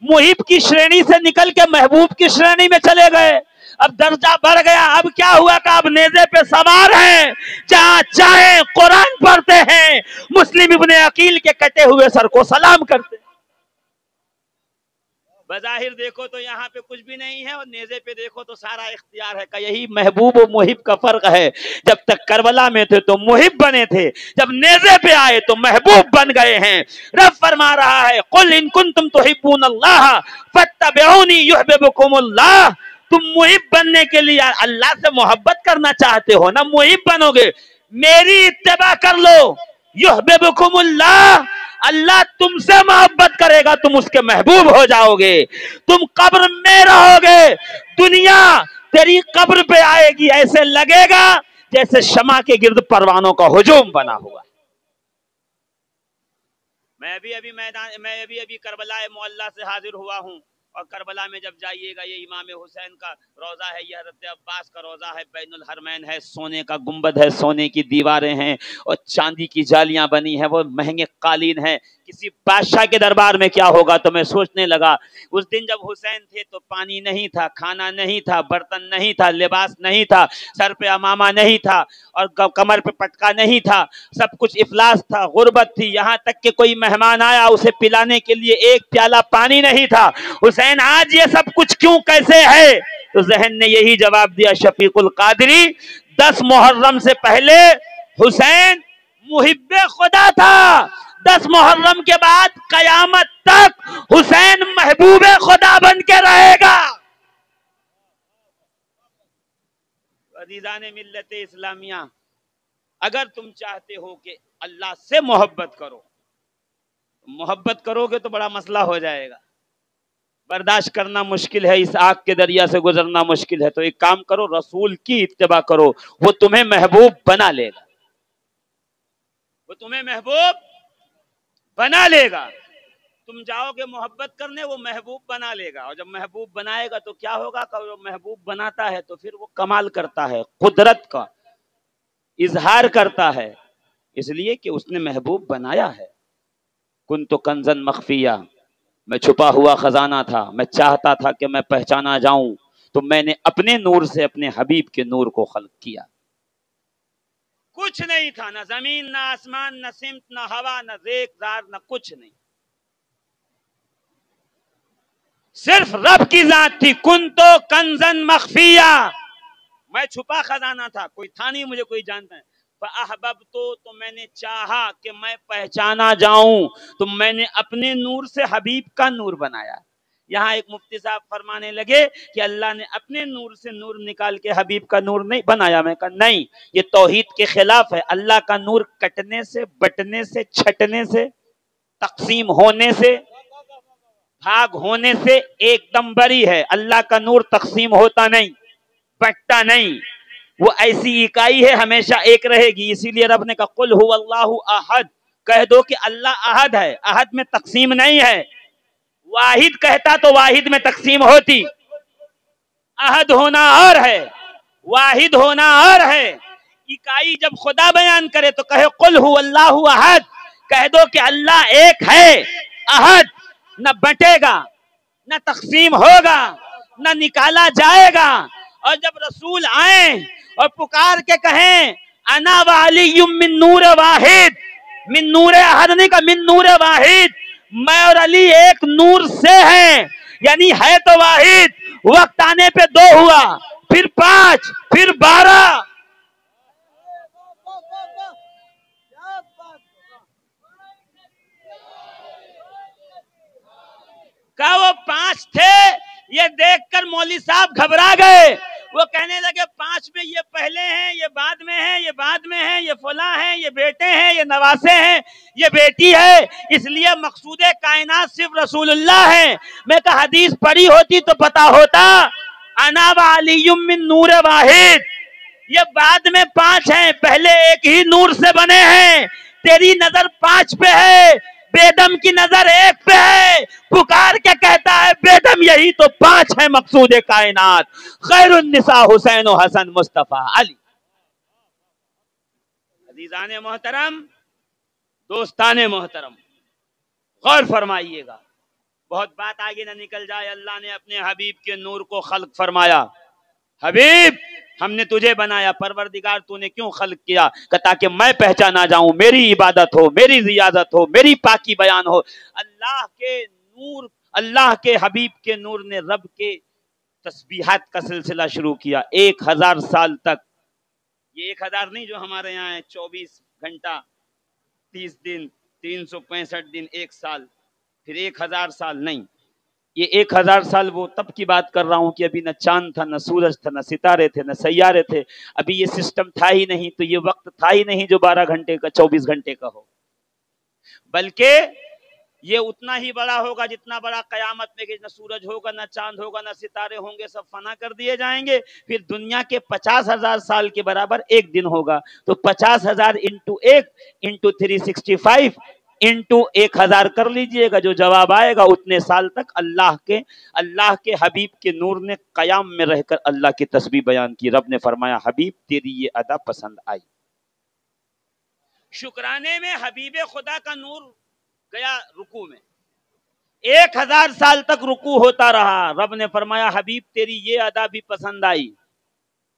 محب کی شرینی سے نکل کے محبوب کی شرینی میں چلے گئے. اب درجہ بڑھ گیا. اب کیا ہوا کہ اب نیزے پہ سوار ہیں، جہاں چاہیں قرآن پڑھتے ہیں، مسلم ابن عقیل کے کٹے ہوئے سر کو سلام کرتے. بظاہر دیکھو تو یہاں پہ کچھ بھی نہیں ہے، اور نیزے پہ دیکھو تو سارا اختیار ہے. کہ یہی محبوب و محب کا فرق ہے. جب تک کربلا میں تھے تو محب بنے تھے، جب نیزے پہ آئے تو محبوب بن گئے ہیں. رب فرما رہا ہے قل ان کنتم تحبون اللہ فاتبعونی یحببکم اللہ. تم محب بننے کے لیے اللہ سے محبت کرنا چاہتے ہو نا، محب بنو گے، میری اتباع کر لو، یحببکم اللہ، اللہ تم سے محبت کرے گا، تم اس کے محبوب ہو جاؤ گے. تم قبر میں رہو گے، دنیا تیری قبر پہ آئے گی، ایسے لگے گا جیسے شمع کے گرد پروانوں کا ہجوم بنا ہوا. میں ابھی کربلا معلیٰ سے حاضر ہوا ہوں. اور کربلا میں جب جائیے گا، یہ امام حسین کا روضہ ہے، یہ حضرت عباس کا روضہ ہے، بین الحرمین ہے، سونے کا گنبد ہے، سونے کی دیواریں ہیں اور چاندی کی جالیاں بنی ہیں، وہ مہنگے قالین ہیں. کسی بادشاہ کے دربار میں کیا ہوگا. تو میں سوچنے لگا اس دن جب حسین تھے تو پانی نہیں تھا، کھانا نہیں تھا، برتن نہیں تھا، لباس نہیں تھا، سر پہ امامہ نہیں تھا اور کمر پہ پٹکا نہیں تھا، سب کچھ افلاس تھا، غربت تھی. یہاں تک کہ کوئی مہمان آیا اسے پلانے کے لیے ایک پیالہ پانی نہیں تھا. حسین آج یہ سب کچھ کیوں، کیسے ہے؟ تو ذہن نے یہی جواب دیا شفیق القادری، 10 محرم سے پہلے حسین محب خدا تھا، 10 محرم کے بعد قیامت تک حسین محبوب خدا بن کے رہے گا. عزیزان ملت اسلامیہ، اگر تم چاہتے ہو کہ اللہ سے محبت کرو، محبت کرو گے تو بڑا مسئلہ ہو جائے گا، برداشت کرنا مشکل ہے، اس آگ کے دریا سے گزرنا مشکل ہے. تو ایک کام کرو، رسول کی اتباع کرو، وہ تمہیں محبوب بنا لے گا، وہ تمہیں محبوب بنا لے گا. تم جاؤ گے محبت کرنے، وہ محبوب بنا لے گا. اور جب محبوب بنائے گا تو کیا ہوگا کہ وہ محبوب بناتا ہے تو پھر وہ کمال کرتا ہے، قدرت کا اظہار کرتا ہے، اس لیے کہ اس نے محبوب بنایا ہے. کنت کنزن مخفیہ، میں چھپا ہوا خزانہ تھا، میں چاہتا تھا کہ میں پہچانا جاؤں، تو میں نے اپنے نور سے اپنے حبیب کے نور کو خلق کیا. کچھ نہیں تھا، نہ زمین، نہ آسمان، نہ سمت، نہ ہوا، نہ ریگ زار، نہ کچھ نہیں، صرف رب کی ذات تھی. کنتو کنزن مخفیہ، میں چھپا خزانہ تھا، کوئی تھا نہیں مجھے کوئی جانتا ہے. فَأَحْبَبْتُ، تو میں نے چاہا کہ میں پہچانا جاؤں، تو میں نے اپنے نور سے حبیب کا نور بنایا. یہاں ایک مفتی صاحب فرمانے لگے کہ اللہ نے اپنے نور سے نور نکال کے حبیب کا نور نہیں بنایا. میں کہا نہیں، یہ توحید کے خلاف ہے. اللہ کا نور کٹنے سے، بٹنے سے، چھٹنے سے، تقسیم ہونے سے، بھاگ ہونے سے ایک دم بری ہے. اللہ کا نور تقسیم ہوتا نہیں، بٹتا نہیں، وہ ایسی اکائی ہے، ہمیشہ ایک رہے گی. اسی لیے رب نے کہا قل هو اللہ احد، کہہ دو کہ اللہ احد ہے، احد میں تقسیم نہیں ہے. واحد کہتا تو واحد میں تقسیم ہوتی. احد ہونا اور ہے، واحد ہونا اور ہے. اکائی جب خدا بیان کرے تو کہے قل هو اللہ احد، کہہ دو کہ اللہ ایک ہے، احد، نہ بٹے گا، نہ تقسیم ہوگا، نہ نکالا جائے گا. اور جب رسول آئیں اور پکار کے کہیں انا وعلی من نور واحد، من نور احد نہیں کہا، من نور واحد، میں اور علی ایک نور سے ہیں، یعنی ہے تو واحد. وقت آنے پہ 2 ہوا، پھر 5، پھر 12. کہا وہ 5 تھے، یہ دیکھ کر مولوی صاحب گھبرا گئے. وہ کہنے لگے 5 میں یہ پہلے ہیں، یہ بعد میں ہیں، یہ بعد میں ہیں، یہ فلاں ہیں، یہ بیٹے ہیں، یہ نواسے ہیں، یہ بیٹی ہے. اس لیے مقصود کائنات صرف رسول اللہ ہے. میں کہا حدیث پڑھی ہوتی تو پتا ہوتا انا وعلی من نور واحد. یہ بعد میں 5 ہیں، پہلے ایک ہی نور سے بنے ہیں. تیری نظر 5 پہ ہے، بیدم کی نظر 1 پہ ہے. پکار کے کہتا ہے بیدم یہی تو 5 ہیں مقصود کائنات. خیر النساء حسین و حسن مصطفیٰ علی. عزیزان محترم، دوستان محترم، غور فرمائیے گا، بہت بات آگے نہ نکل جائے. اللہ نے اپنے حبیب کے نور کو خلق فرمایا. حبیب ہم نے تجھے بنایا، پروردگار تو نے کیوں خلق کیا؟ کہ تاکہ میں پہچانا جاؤں، میری عبادت ہو، میری ریاضت ہو، میری پاکی بیان ہو. اللہ کے نور، اللہ کے حبیب کے نور نے رب کے تسبیحات کا سلسلہ شروع کیا 1000 سال تک. یہ 1000 نہیں جو ہمارے یہاں ہے 24 گھنٹہ 30 دن 365 دن 1 سال، پھر 1000 سال نہیں. یہ 1000 سال وہ تب کی بات کر رہا ہوں کہ ابھی نہ چاند تھا، نہ سورج تھا، نہ ستارے تھے، نہ سیارے تھے. ابھی یہ سسٹم تھا ہی نہیں، تو یہ وقت تھا ہی نہیں جو 12 گھنٹے کا 24 گھنٹے کا ہو. بلکہ یہ اتنا ہی بڑا ہوگا جتنا بڑا قیامت میں کہ نہ سورج ہوگا، نہ چاند ہوگا، نہ ستارے ہوں گے، سب فنا کر دیے جائیں گے. پھر دنیا کے 50,000 سال کے برابر ایک دن ہوگا. تو 50,000 انٹو 1 انٹو 365 انٹو 1000 کر لیجئے گا، جو جواب آئے گا اتنے سال تک اللہ کے حبیب کے نور نے قیام میں رہ کر اللہ کی تسبیح بیان کی۔ رب نے فرمایا حبیب تیری یہ ادا پسند آئی۔ شکرانے میں حبیب خدا کا نور گیا رکوع میں، 1000 سال تک رکوع ہوتا رہا۔ رب نے فرمایا حبیب تیری یہ ادا بھی پسند آئی۔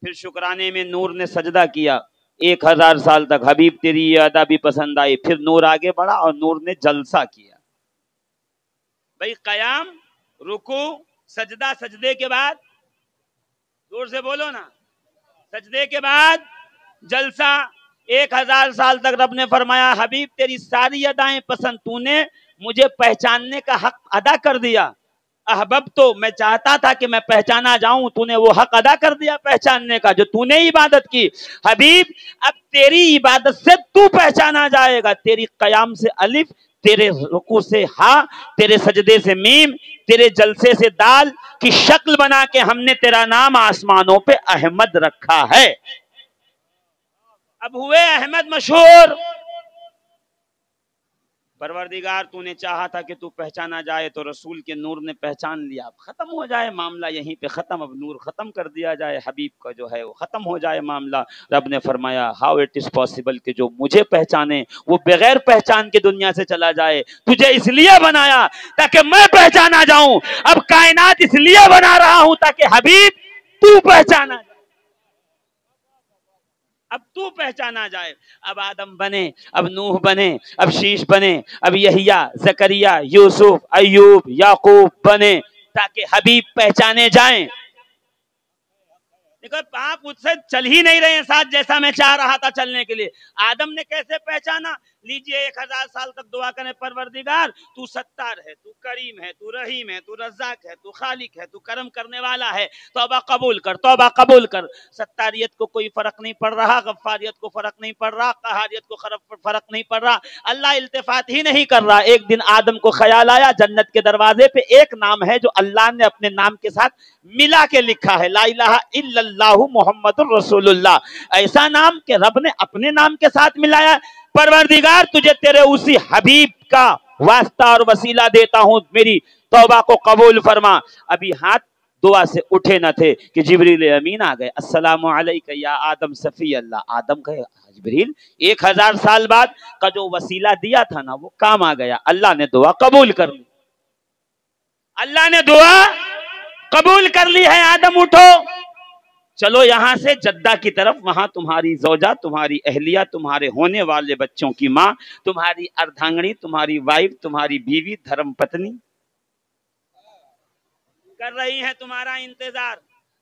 پھر شکرانے میں نور نے سجدہ کیا 1000 سال تک، حبیب تیری یہ ادا بھی پسند آئی۔ پھر نور آگے بڑھا اور نور نے جلسہ کیا۔ بھائی قیام، رکوع، سجدہ، سجدے کے بعد زور سے بولو نا، سجدے کے بعد جلسہ، 1000 سال تک رب نے فرمایا حبیب تیری ساری ادائیں پسند، تو نے مجھے پہچاننے کا حق ادا کر دیا۔ احبب تو میں چاہتا تھا کہ میں پہچانا جاؤں، تو نے وہ حق ادا کر دیا پہچاننے کا جو تو نے عبادت کی۔ حبیب اب تیری عبادت سے تو پہچانا جائے گا، تیری قیام سے الف، تیرے رکوع سے ہا، تیرے سجدے سے میم، تیرے جلسے سے دال کی شکل بنا کے ہم نے تیرا نام آسمانوں پہ احمد رکھا ہے۔ اب ہوئے احمد مشہور۔ پروردگار تو نے چاہا تھا کہ تو پہچانا جائے تو رسول کے نور نے پہچان لیا، اب ختم ہو جائے معاملہ یہیں پہ ختم، اب نور ختم کر دیا جائے، حبیب کا جو ہے وہ ختم ہو جائے معاملہ۔ رب نے فرمایا ہاؤ اٹ از پاسبل کہ جو مجھے پہچانے وہ بغیر پہچان کے دنیا سے چلا جائے؟ تجھے اس لیے بنایا تاکہ میں پہچانا جاؤں، اب کائنات اس لیے بنا رہا ہوں تاکہ حبیب تو پہچانا جائے، اب تو پہچانا جائے۔ اب آدم بنے، اب نوح بنے، اب شیش بنے، اب یحییٰ، زکریا، یوسف، ایوب، یعقوب بنے تاکہ حبیب پہچانے جائیں۔ دیکھو آپ مجھ سے چل ہی نہیں رہے ہیں ساتھ جیسا میں چاہ رہا تھا چلنے کے لیے۔ آدم نے کیسے پہچانا؟ لیجئے 1000 سال تک دعا کریں پروردگار تو ستار ہے، تو کریم ہے، تو رحیم ہے، تو رزاق ہے، تو خالق ہے، تو کرم کرنے والا ہے، توبہ قبول کر، توبہ قبول کر۔ ستاریت کو کوئی فرق نہیں پڑ رہا، غفاریت کو فرق نہیں پڑ رہا، قہاریت کو فرق نہیں پڑ رہا، اللہ التفات ہی نہیں کر رہا۔ ایک دن آدم کو خیال آیا جنت کے دروازے پہ ایک نام ہے جو اللہ نے اپنے نام کے ساتھ ملا کے لکھا ہے، لا الہ الا اللہ محمد الرسول اللہ، ایسا نام کہ رب نے اپنے نام کے ساتھ ملایا۔ پروردگار تجھے تیرے اسی حبیب کا واسطہ اور وسیلہ دیتا ہوں، میری توبہ کو قبول فرما۔ ابھی ہاتھ دعا سے اٹھے نہ تھے کہ جبریل امین آ گئے، السلام علیکہ یا آدم صفی اللہ۔ آدم کہے جبریل 1000 سال بعد کا جو وسیلہ دیا تھا نا وہ کام آ گیا، اللہ نے دعا قبول کر لی، اللہ نے دعا قبول کر لی ہے۔ آدم اٹھو، چلو یہاں سے جدہ کی طرف، وہاں تمہاری زوجہ، تمہاری اہلیہ، تمہارے ہونے والے بچوں کی ماں، تمہاری اردھانگنی، تمہاری وائف، تمہاری بیوی، دھرم پتنی کر رہی ہیں تمہارا انتظار۔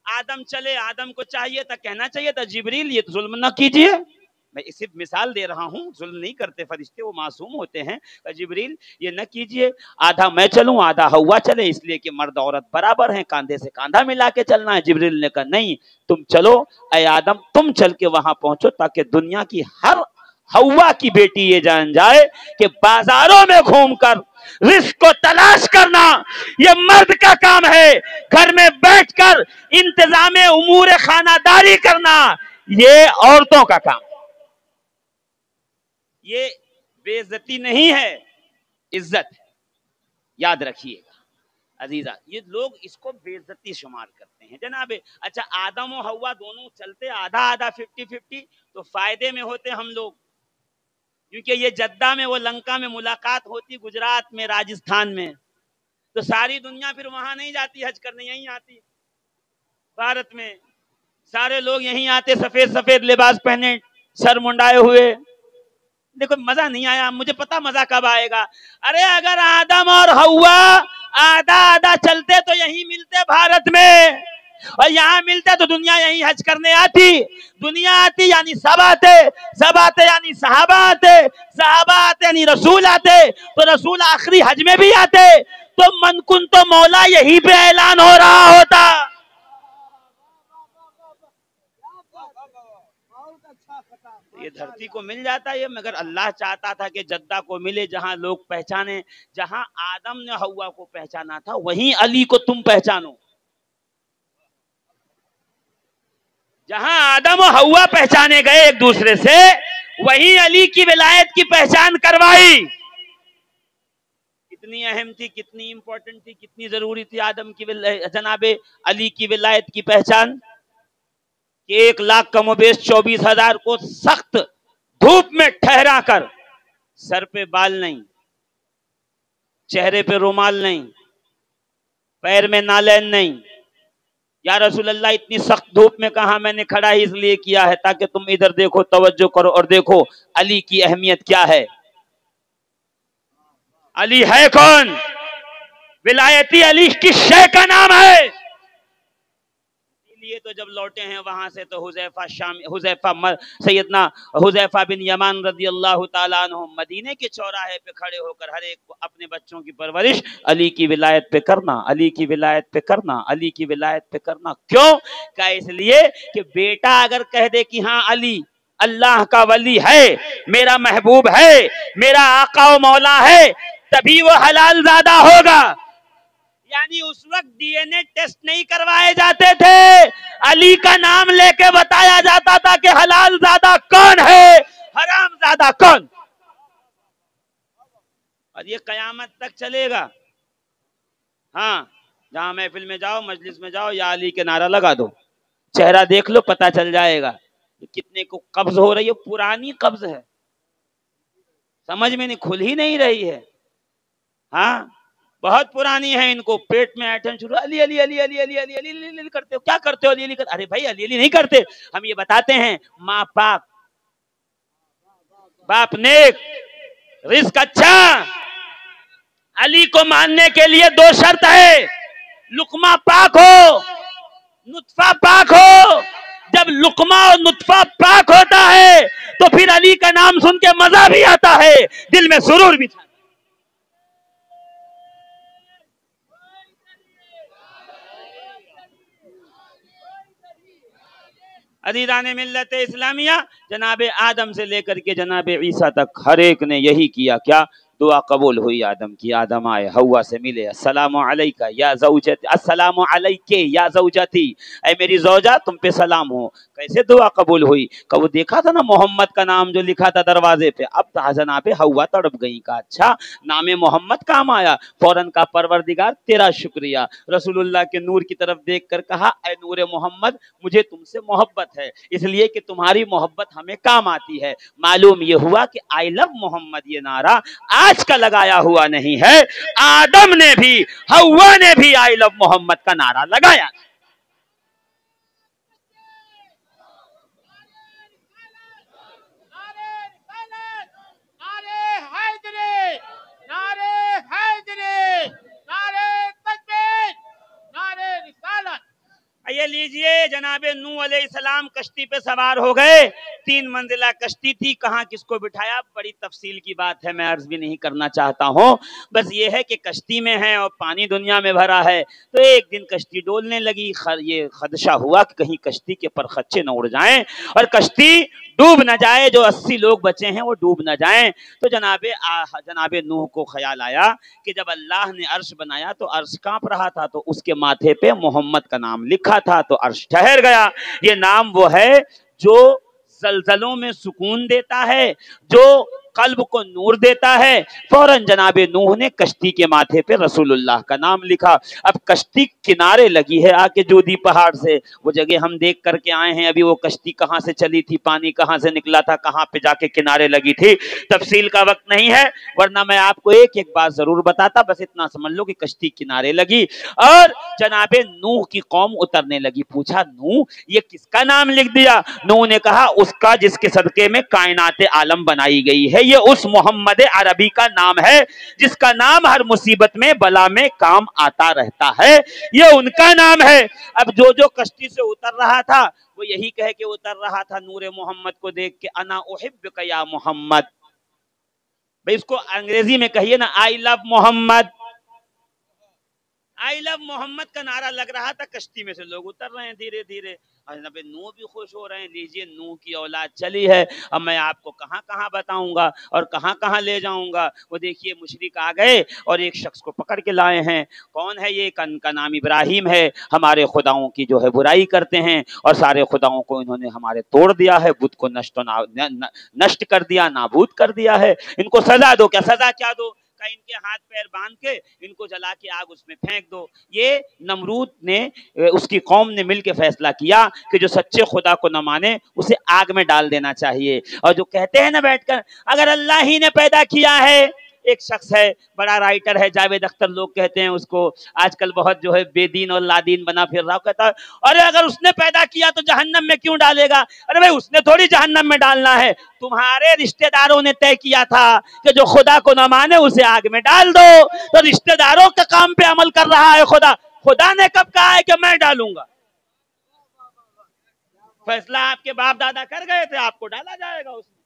آدم چلے، آدم کو چاہیے تھا، کہنا چاہیے تھا جبریل یہ ظلم نہ کیجئے، میں صرف مثال دے رہا ہوں، ظلم نہیں کرتے فرشتے، وہ معصوم ہوتے ہیں۔ جبریل یہ نہ کیجئے، آدھا میں چلوں آدھا ہوا چلے، اس لیے کہ مرد عورت برابر ہیں، کاندھے سے کاندھا ملا کے چلنا ہے۔ جبریل نے کہا نہیں، تم چلو اے آدم، تم چل کے وہاں پہنچو تاکہ دنیا کی ہر ہوا کی بیٹی یہ جان جائے کہ بازاروں میں گھوم کر رزق کو تلاش کرنا یہ مرد کا کام ہے، گھر میں بیٹھ کر انتظام امور خانہ داری کرنا یہ عورتوں کا کام۔ یہ بے عزتی نہیں ہے، عزت ہے، یاد رکھیے گا عزیزہ۔ یہ لوگ اس کو بے عزتی شمار کرتے ہیں جناب۔ اچھا آدم و حوا دونوں چلتے آدھا آدھا 50-50 تو فائدے میں ہوتے ہم لوگ، کیونکہ یہ جدہ میں وہ لنکا میں ملاقات ہوتی، گجرات میں، راجستھان میں، تو ساری دنیا پھر وہاں نہیں جاتی حج کرنے، یہیں آتی بھارت میں، سارے لوگ یہیں آتے سفید سفید لباس پہنے، سر منڈائے ہوئے۔ دیکھو مزہ نہیں آیا، مجھے پتا مزہ کب آئے گا۔ ارے اگر آدم اور حوا آدھا آدھا چلتے تو یہیں ملتے بھارت میں، اور یہاں ملتے تو دنیا یہیں حج کرنے آتی، دنیا آتی یعنی سب آتے، سب آتے یعنی صحابہ آتے، صحابہ آتے یعنی رسول آتے، تو رسول آخری حج میں بھی آتے، تو من کن تو مولا یہی پہ اعلان ہو رہا ہوتا۔ یہ دھرتی کو مل جاتا ہے، مگر اللہ چاہتا تھا کہ جدہ کو ملے جہاں لوگ پہچانے، جہاں آدم نے حوا کو پہچانا تھا وہیں علی کو تم پہچانو، جہاں آدم و حوا پہچانے گئے ایک دوسرے سے وہیں علی کی ولایت کی پہچان کروائی۔ کتنی اہم تھی، کتنی امپورٹنٹ تھی، کتنی ضروری تھی آدم کی جناب علی کی ولایت کی پہچان، کہ 1,00,000 کم و بیش 24,000 کو سخت دھوپ میں ٹھہرا کر، سر پہ بال نہیں، چہرے پہ رومال نہیں، پیر میں نالین نہیں، یا رسول اللہ اتنی سخت دھوپ میں کہاں، میں نے کھڑا ہی اس لیے کیا ہے تاکہ تم ادھر دیکھو، توجہ کرو اور دیکھو علی کی اہمیت کیا ہے۔ علی ہے کون؟ ولایتی علی کس شے کا نام ہے؟ لیے تو جب لوٹے ہیں وہاں سے تو سیدنا حذیفہ بن یمان رضی اللہ تعالیٰ عنہ مدینے کے چوراہے پہ کھڑے ہو کر ہر ایک کو اپنے بچوں کی پرورش علی کی ولایت پہ کرنا، علی کی ولایت پہ کرنا، علی کی ولایت پہ کرنا۔ کیوں کہ اس لیے کہ بیٹا اگر کہہ دے کہ ہاں علی اللہ کا ولی ہے، میرا محبوب ہے، میرا آقا و مولا ہے، تبھی وہ حلال زادہ ہوگا۔ یعنی اس وقت ڈی این اے ٹیسٹ نہیں کروائے جاتے تھے، علی کا نام لے کے بتایا جاتا تھا کہ حلال زادہ کون ہے، حرام زادہ کون۔ اور یہ قیامت تک چلے گا۔ ہاں جہاں محفل میں جاؤ، مجلس میں جاؤ، یا علی کے نعرہ لگا دو، چہرہ دیکھ لو پتہ چل جائے گا کتنے کو قبض ہو رہی ہے، پرانی قبض ہے، سمجھ میں نہیں، کھل ہی نہیں رہی ہے۔ ہاں بہت پرانی ہے، ان کو پیٹ میں ایٹھن شروع، علی علی علی علی علی علی علی علی علی کرتے ہو، کیا کرتے ہو علی علی کرتے؟ ارے بھائی علی علی نہیں کرتے، ہم یہ بتاتے ہیں ماں پاک، باپ نیک، رزق اچھا۔ علی کو ماننے کے لیے 2 شرط ہے، لقمہ پاک ہو، نطفہ پاک ہو۔ جب لقمہ اور نطفہ پاک ہوتا ہے تو پھر علی کا نام سن کے مزہ بھی آتا ہے، دل میں سرور بھی تھا۔ عزیزان ملت اسلامیہ، جناب آدم سے لے کر کے جناب عیسیٰ تک ہر ایک نے یہی کیا، کیا دعا قبول ہوئی آدم کی۔ آدم آئے، حوا سے ملے، السلام علیکہ یا زوجتی، السلام علیکہ یا زوجتی، اے میری زوجہ تم پہ سلام ہو۔ کیسے دعا قبول ہوئی؟ کہ وہ دیکھا تھا نا محمد کا نام جو لکھا تھا دروازے پہ، اب جناب حوا تڑپ گئی، کا اچھا نام محمد کام آیا، فوراً کا پروردگار تیرا شکریہ۔ رسول اللہ کے نور کی طرف دیکھ کر کہا، اے نور محمد مجھے تم سے محبت ہے، اس لیے کہ تمہاری محبت ہمیں کام آتی ہے۔ معلوم یہ ہوا کہ آئی لو محمد یہ نعرہ آج کا لگایا ہوا نہیں ہے، آدم نے بھی حوا نے بھی آئی لو محمد کا نعرہ لگایا۔ یہ لیجئے جناب نوح علیہ السلام کشتی پہ سوار ہو گئے، 3 منزلہ کشتی تھی، کہاں کس کو بٹھایا بڑی تفصیل کی بات ہے، میں عرض بھی نہیں کرنا چاہتا ہوں، بس یہ ہے کہ کشتی میں ہے اور پانی دنیا میں بھرا ہے، تو ایک دن کشتی ڈولنے لگی، یہ خدشہ ہوا کہ کہیں کشتی کے پرخچے نہ اڑ جائیں اور کشتی ڈوب نہ جائے، جو 80 لوگ بچے ہیں وہ ڈوب نہ جائیں۔ تو جناب نوح کو خیال آیا کہ جب اللہ نے عرش بنایا تو عرش کانپ رہا تھا، تو اس کے ماتھے پہ محمد کا نام لکھا تھا، تو عرش ٹھہر گیا۔ یہ نام وہ ہے جو زلزلوں میں سکون دیتا ہے، جو قلب کو نور دیتا ہے۔ فوراً جناب نوح نے کشتی کے ماتھے پہ رسول اللہ کا نام لکھا۔ اب کشتی کنارے لگی ہے آ کے جودی پہاڑ سے، وہ جگہ ہم دیکھ کر کے آئے ہیں، ابھی وہ کشتی کہاں سے چلی تھی، پانی کہاں سے نکلا تھا، کہاں پہ جا کے کنارے لگی تھی، تفصیل کا وقت نہیں ہے، ورنہ میں آپ کو ایک ایک بات ضرور بتاتا، بس اتنا سمجھ لو کہ کشتی کنارے لگی اور جناب نوح کی قوم اترنے لگی۔ پوچھا نوح یہ کس کا نام لکھ دیا؟ نوح نے کہا اس کا جس کے صدقے میں کائنات عالم بنائی گئی ہے، یہ اس محمد عربی کا نام ہے جس کا نام ہر مصیبت میں بلا میں کام آتا رہتا ہے، یہ ان کا نام ہے۔ اب جو کشتی سے اتر رہا تھا وہ یہی کہہ کے اتر رہا تھا نور محمد کو دیکھ کے، انا احبک یا محمد، بھئی اس کو انگریزی میں کہیے نا، آئی لو محمد، آئی لو محمد کا نعرہ لگ رہا تھا، کشتی میں سے لوگ اتر رہے ہیں دھیرے دھیرے، جناب نوح بھی خوش ہو رہے ہیں، لیجئے نوح کی اولاد چلی ہے، اب میں آپ کو کہاں کہاں بتاؤں گا اور کہاں کہاں لے جاؤں گا۔ وہ دیکھیے مشرک آ گئے اور ایک شخص کو پکڑ کے لائے ہیں، کون ہے یہ؟ کا نام ابراہیم ہے، ہمارے خداؤں کی جو ہے برائی کرتے ہیں اور سارے خداؤں کو انہوں نے ہمارے توڑ دیا ہے، بت کو نشٹ کر دیا، نابود کر دیا ہے، ان کو سزا دو۔ کیا سزا کیا دو؟ کہا ان کے ہاتھ پیر باندھ کے ان کو جلا کے آگ اس میں پھینک دو. یہ نمرود نے اس کی قوم نے مل کے فیصلہ کیا کہ جو سچے خدا کو نہ مانے اسے آگ میں ڈال دینا چاہیے. اور جو کہتے ہیں نا بیٹھ کر اگر اللہ ہی نے پیدا کیا ہے, ایک شخص ہے بڑا رائٹر ہے جاوید اختر, لوگ کہتے ہیں اس کو, آج کل بہت جو ہے بے دین اور لادین بنا پھر رہا, کہتا ہے ارے اگر اس نے پیدا کیا تو جہنم میں کیوں ڈالے گا؟ ارے بھائی اس نے تھوڑی جہنم میں ڈالنا ہے, تمہارے رشتہ داروں نے طے کیا تھا کہ جو خدا کو نہ مانے اسے آگ میں ڈال دو, تو رشتہ داروں کے کام پہ عمل کر رہا ہے خدا. خدا نے کب کہا ہے کہ میں ڈالوں گا؟ فیصلہ آپ کے باپ دادا کر گئے تھے, آپ کو ڈالا جائے گا اس میں.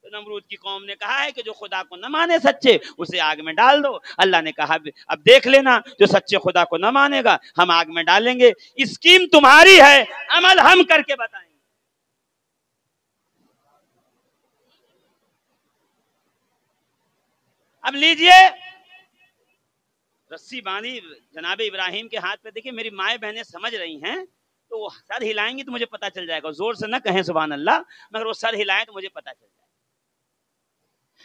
نمرود کی قوم نے کہا ہے کہ جو خدا کو نہ مانے سچے اسے آگ میں ڈال دو. اللہ نے کہا اب دیکھ لینا, جو سچے خدا کو نہ مانے گا ہم آگ میں ڈالیں گے. اسکیم تمہاری ہے, عمل ہم کر کے بتائیں گے. اب لیجئے رسی باندھی جناب ابراہیم کے ہاتھ پہ. دیکھیں میری مائیں بہنیں سمجھ رہی ہیں تو وہ سر ہلائیں گی تو مجھے پتہ چل جائے گا. زور سے نہ کہیں سبحان اللہ, مگر وہ سر ہلائیں تو مجھے پتہ چل جائے گا.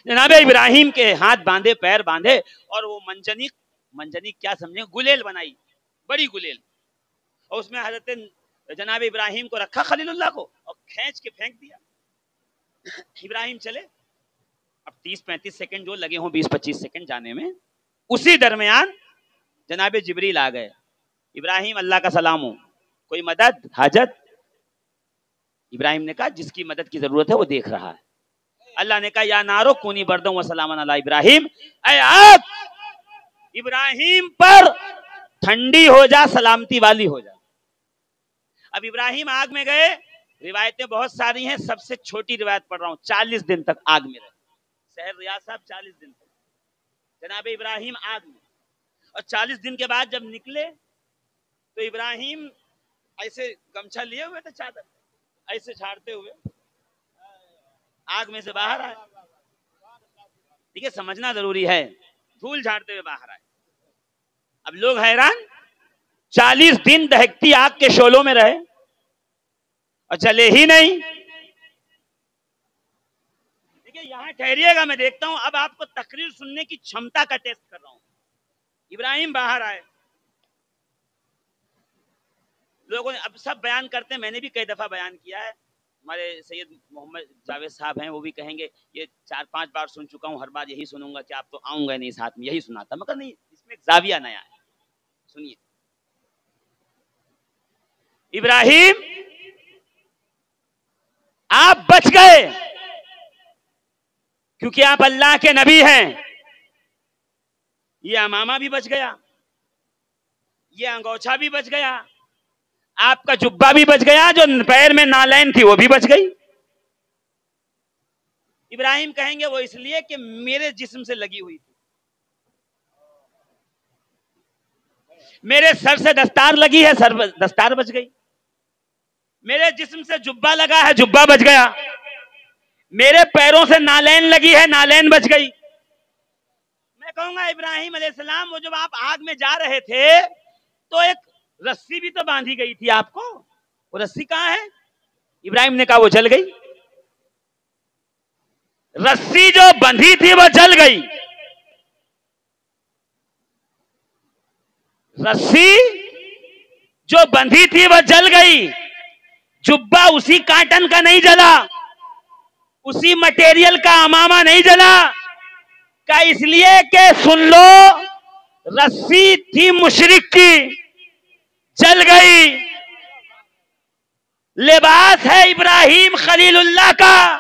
جناب ابراہیم کے ہاتھ باندھے, پیر باندھے, اور وہ منجنیق کیا سمجھیں, گلیل بنائی, بڑی گلیل, اور اس میں حضرت جناب ابراہیم کو رکھا, خلیل اللہ کو, اور کھینچ کے پھینک دیا. ابراہیم چلے. اب 30-35 سیکنڈ جو لگے ہوں, 20-25 سیکنڈ جانے میں, اسی درمیان جناب جبریل آ گئے. ابراہیم اللہ کا سلام ہو, کوئی مدد حاجت؟ ابراہیم نے کہا جس کی مدد کی ضرورت ہے وہ دیکھ رہا ہے. اللہ نے کہا یا نارو کونی بردوں و سلام علی ابراہیم, اے آگ ابراہیم پر ٹھنڈی ہو جا, سلامتی والی ہو جا. اب ابراہیم آگ میں گئے. روایتیں بہت ساری ہیں, سب سے چھوٹی روایت پڑھ رہا ہوں. 40 دن تک آگ میں رہے. سحر ریاض صاحب 40 دن تک جناب ابراہیم آگ میں, اور 40 دن کے بعد جب نکلے تو ابراہیم ایسے گمچھا لیے ہوئے تھے, چادر ایسے چھاڑتے ہوئے آگ میں سے باہر آئے. ٹھیک ہے, سمجھنا ضروری ہے. دھول جھاڑتے ہوئے باہر آئے. اب لوگ حیران, 40 دن دہکتی آگ کے شعلوں میں رہے اور چلے ہی نہیں. دیکھیے یہاں ٹھہریے گا, میں دیکھتا ہوں. اب آپ کو تقریر سننے کی چھمتا کا ٹیسٹ کر رہا ہوں. ابراہیم باہر آئے, لوگوں نے اب سب بیان کرتے ہیں, میں نے بھی کئی دفعہ بیان کیا ہے. ہمارے سید محمد جاوید صاحب ہیں, وہ بھی کہیں گے یہ 4-5 بار سن چکا ہوں, ہر بار یہی سنوں گا کہ آپ تو آؤں گا نہیں ساتھ میں, یہی سناتا, مگر نہیں, اس میں ایک زاویہ نیا ہے. سنیے. ابراہیم آپ بچ گئے کیونکہ آپ اللہ کے نبی ہیں. یہ امامہ بھی بچ گیا, یہ انگوچھا بھی بچ گیا, آپ کا جبہ بھی بچ گیا, جو پیر میں نالین تھی وہ بھی بچ گئی. ابراہیم کہیں گے وہ اس لیے کہ میرے جسم سے لگی ہوئی تھی, میرے سر سے دستار لگی ہے, سر دستار بچ گئی. میرے جسم سے جبہ لگا ہے, جبہ بچ گیا. میرے پیروں سے نالین لگی ہے, نالین بچ گئی. میں کہوں گا ابراہیم علیہ السلام, وہ جب آپ آگ میں جا رہے تھے تو ایک رسی بھی تو باندھی گئی تھی آپ کو, وہ رسی کہاں ہے؟ ابراہیم نے کہا وہ جل گئی. رسی جو بندھی تھی وہ جل گئی. رسی جو بندھی تھی وہ جل گئی. جبہ اسی کاٹن کا نہیں جلا, اسی مٹیریل کا امامہ نہیں جلا. کا اس لیے کہ سن لو, رسی تھی مشرک کی, جل گئی. لباس ہے ابراہیم خلیل اللہ کا,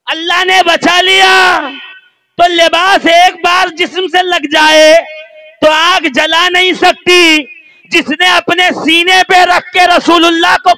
اللہ نے بچا لیا. تو لباس ایک بار جسم سے لگ جائے تو آگ جلا نہیں سکتی. جس نے اپنے سینے پہ رکھ کے رسول اللہ کو